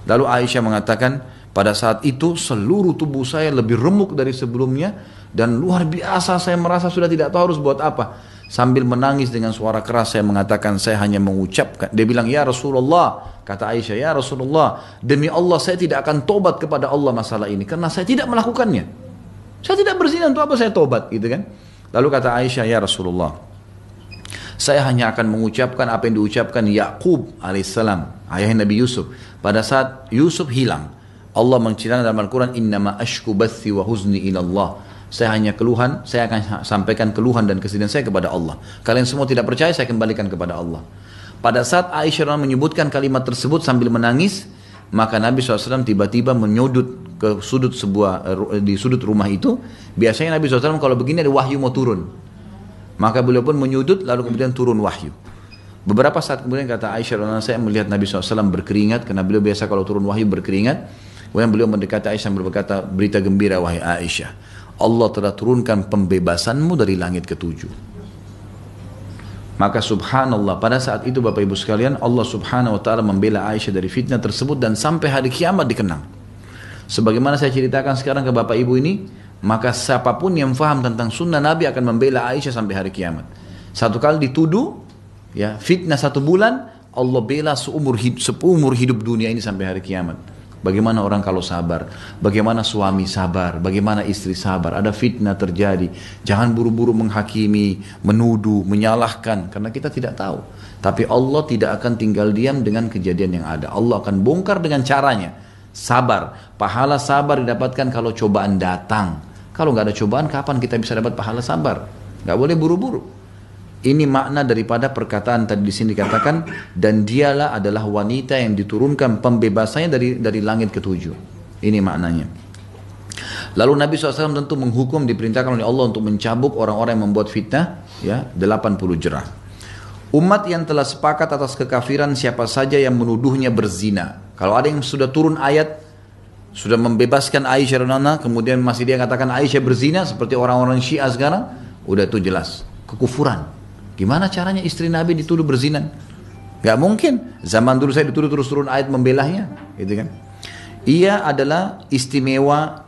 Lalu Aisyah mengatakan, Pada saat itu seluruh tubuh saya lebih remuk dari sebelumnya dan luar biasa saya merasa sudah tidak tahu harus buat apa. Sambil menangis dengan suara keras saya mengatakan saya hanya mengucapkan. Dia bilang, ya Rasulullah, kata Aisyah, ya Rasulullah, demi Allah saya tidak akan tobat kepada Allah masalah ini karena saya tidak melakukannya. Saya tidak berzina, untuk apa saya tobat, gitu kan? Lalu kata Aisyah, ya Rasulullah, saya hanya akan mengucapkan apa yang diucapkan Yakub alaihissalam, ayah Nabi Yusuf. Pada saat Yusuf hilang, Allah menceritakan dalam Al-Quran, innama ashku bathi wa huzni ilallah. Saya hanya keluhan, saya akan sampaikan keluhan dan kesedihan saya kepada Allah. Kalian semua tidak percaya, saya kembalikan kepada Allah. Pada saat Aisyah menyebutkan kalimat tersebut sambil menangis, maka Nabi SAW tiba-tiba menyudut ke sudut di sudut rumah itu. Biasanya Nabi SAW kalau begini ada wahyu mau turun. Maka beliau pun menyudut, lalu kemudian turun wahyu. Beberapa saat kemudian kata Aisyah, saya melihat Nabi SAW berkeringat, karena beliau biasa kalau turun wahyu berkeringat. Kemudian beliau mendekati Aisyah berkata, berita gembira wahai Aisyah, Allah telah turunkan pembebasanmu dari langit ketujuh. Maka subhanallah, pada saat itu Bapak Ibu sekalian, Allah subhanahu wa ta'ala membela Aisyah dari fitnah tersebut dan sampai hari kiamat dikenang. Sebagaimana saya ceritakan sekarang ke Bapak Ibu ini, maka siapapun yang faham tentang sunnah Nabi akan membela Aisyah sampai hari kiamat. Satu kali dituduh, ya fitnah 1 bulan, Allah bela seumur hidup dunia ini sampai hari kiamat. Bagaimana orang kalau sabar, bagaimana suami sabar, bagaimana istri sabar, ada fitnah terjadi. Jangan buru-buru menghakimi, menuduh, menyalahkan, karena kita tidak tahu. Tapi Allah tidak akan tinggal diam dengan kejadian yang ada. Allah akan bongkar dengan caranya. Sabar, pahala sabar didapatkan kalau cobaan datang. Kalau nggak ada cobaan, kapan kita bisa dapat pahala sabar? Nggak boleh buru-buru. Ini makna daripada perkataan tadi di sini dikatakan, dan dialah adalah wanita yang diturunkan pembebasannya dari langit ketujuh. Ini maknanya. Lalu Nabi SAW tentu menghukum, diperintahkan oleh Allah untuk mencabuk orang-orang yang membuat fitnah, ya 80 jerah. Umat yang telah sepakat atas kekafiran siapa saja yang menuduhnya berzina. Kalau ada yang sudah turun ayat, sudah membebaskan Aisyah radhiyallahu, kemudian masih dia katakan Aisyah berzina seperti orang-orang Syiah sekarang, udah itu jelas kekufuran. Gimana caranya istri Nabi dituduh berzina? Gak mungkin. Zaman dulu saya dituduh terus turun ayat membelahnya, gitu kan? Ia adalah istimewa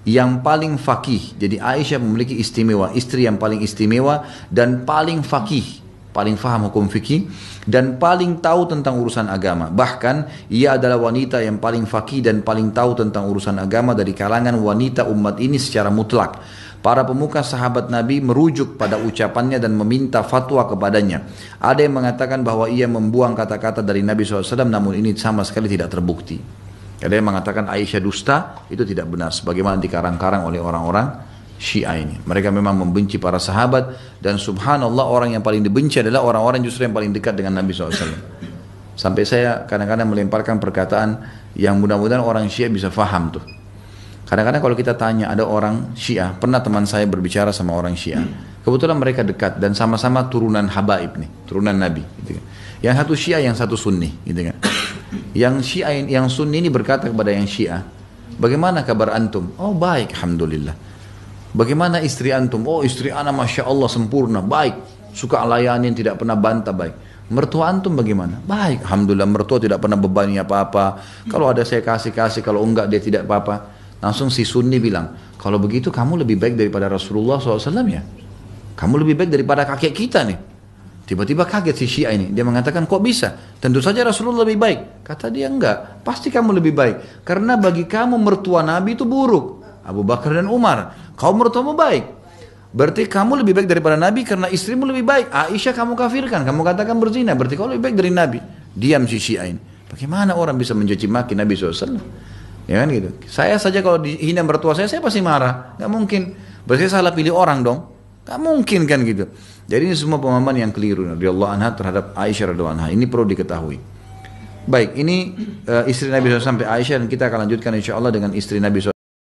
yang paling fakih. Jadi Aisyah memiliki istimewa, istri yang paling istimewa dan paling fakih, paling faham hukum fikih dan paling tahu tentang urusan agama. Bahkan ia adalah wanita yang paling fakih dan paling tahu tentang urusan agama dari kalangan wanita umat ini secara mutlak. Para pemuka sahabat Nabi merujuk pada ucapannya dan meminta fatwa kepadanya. Ada yang mengatakan bahwa ia membuang kata-kata dari Nabi SAW, namun ini sama sekali tidak terbukti. Ada yang mengatakan Aisyah dusta, itu tidak benar. Sebagaimana dikarang-karang oleh orang-orang Syiah ini. Mereka memang membenci para sahabat, dan subhanallah orang yang paling dibenci adalah orang-orang justru yang paling dekat dengan Nabi SAW. Sampai saya kadang-kadang melemparkan perkataan yang mudah-mudahan orang Syiah bisa faham tuh. Kadang-kadang kalau kita tanya, ada orang Syiah, pernah teman saya berbicara sama orang Syiah, kebetulan mereka dekat dan sama-sama turunan habaib nih, turunan Nabi, gitu kan. Yang satu Syiah, yang satu Sunni, gitu kan. Yang Syiah, yang Sunni ini berkata kepada yang Syiah, bagaimana kabar antum? Oh baik, alhamdulillah. Bagaimana istri antum? Oh istri ana masya Allah sempurna, baik, suka layanin, tidak pernah bantah, baik. Mertua antum bagaimana? Baik, alhamdulillah, mertua tidak pernah bebani apa-apa. Kalau ada saya kasih, kalau enggak dia tidak apa-apa. Langsung si Sunni bilang, kalau begitu kamu lebih baik daripada Rasulullah SAW ya? Kamu lebih baik daripada kakek kita nih. Tiba-tiba kaget si Syiah ini. Dia mengatakan, kok bisa? Tentu saja Rasulullah lebih baik. Kata dia, enggak. Pasti kamu lebih baik. Karena bagi kamu mertua Nabi itu buruk. Abu Bakar dan Umar. Kau mertuamu baik. Berarti kamu lebih baik daripada Nabi karena istrimu lebih baik. Aisyah kamu kafirkan. Kamu katakan berzina. Berarti kau lebih baik dari Nabi. Diam si Syiah ini. Bagaimana orang bisa mencaci maki Nabi SAW? Ya kan gitu. Saya saja kalau dihina mertua saya pasti marah. Gak mungkin. Berarti saya salah pilih orang dong. Gak mungkin kan gitu. Jadi ini semua pemahaman yang keliru radhiyallahu anha terhadap Aisyah radhiyallahu anha. Ini perlu diketahui. Baik, ini istri Nabi SAW sampai Aisyah, dan kita akan lanjutkan insya Allah dengan istri Nabi SAW.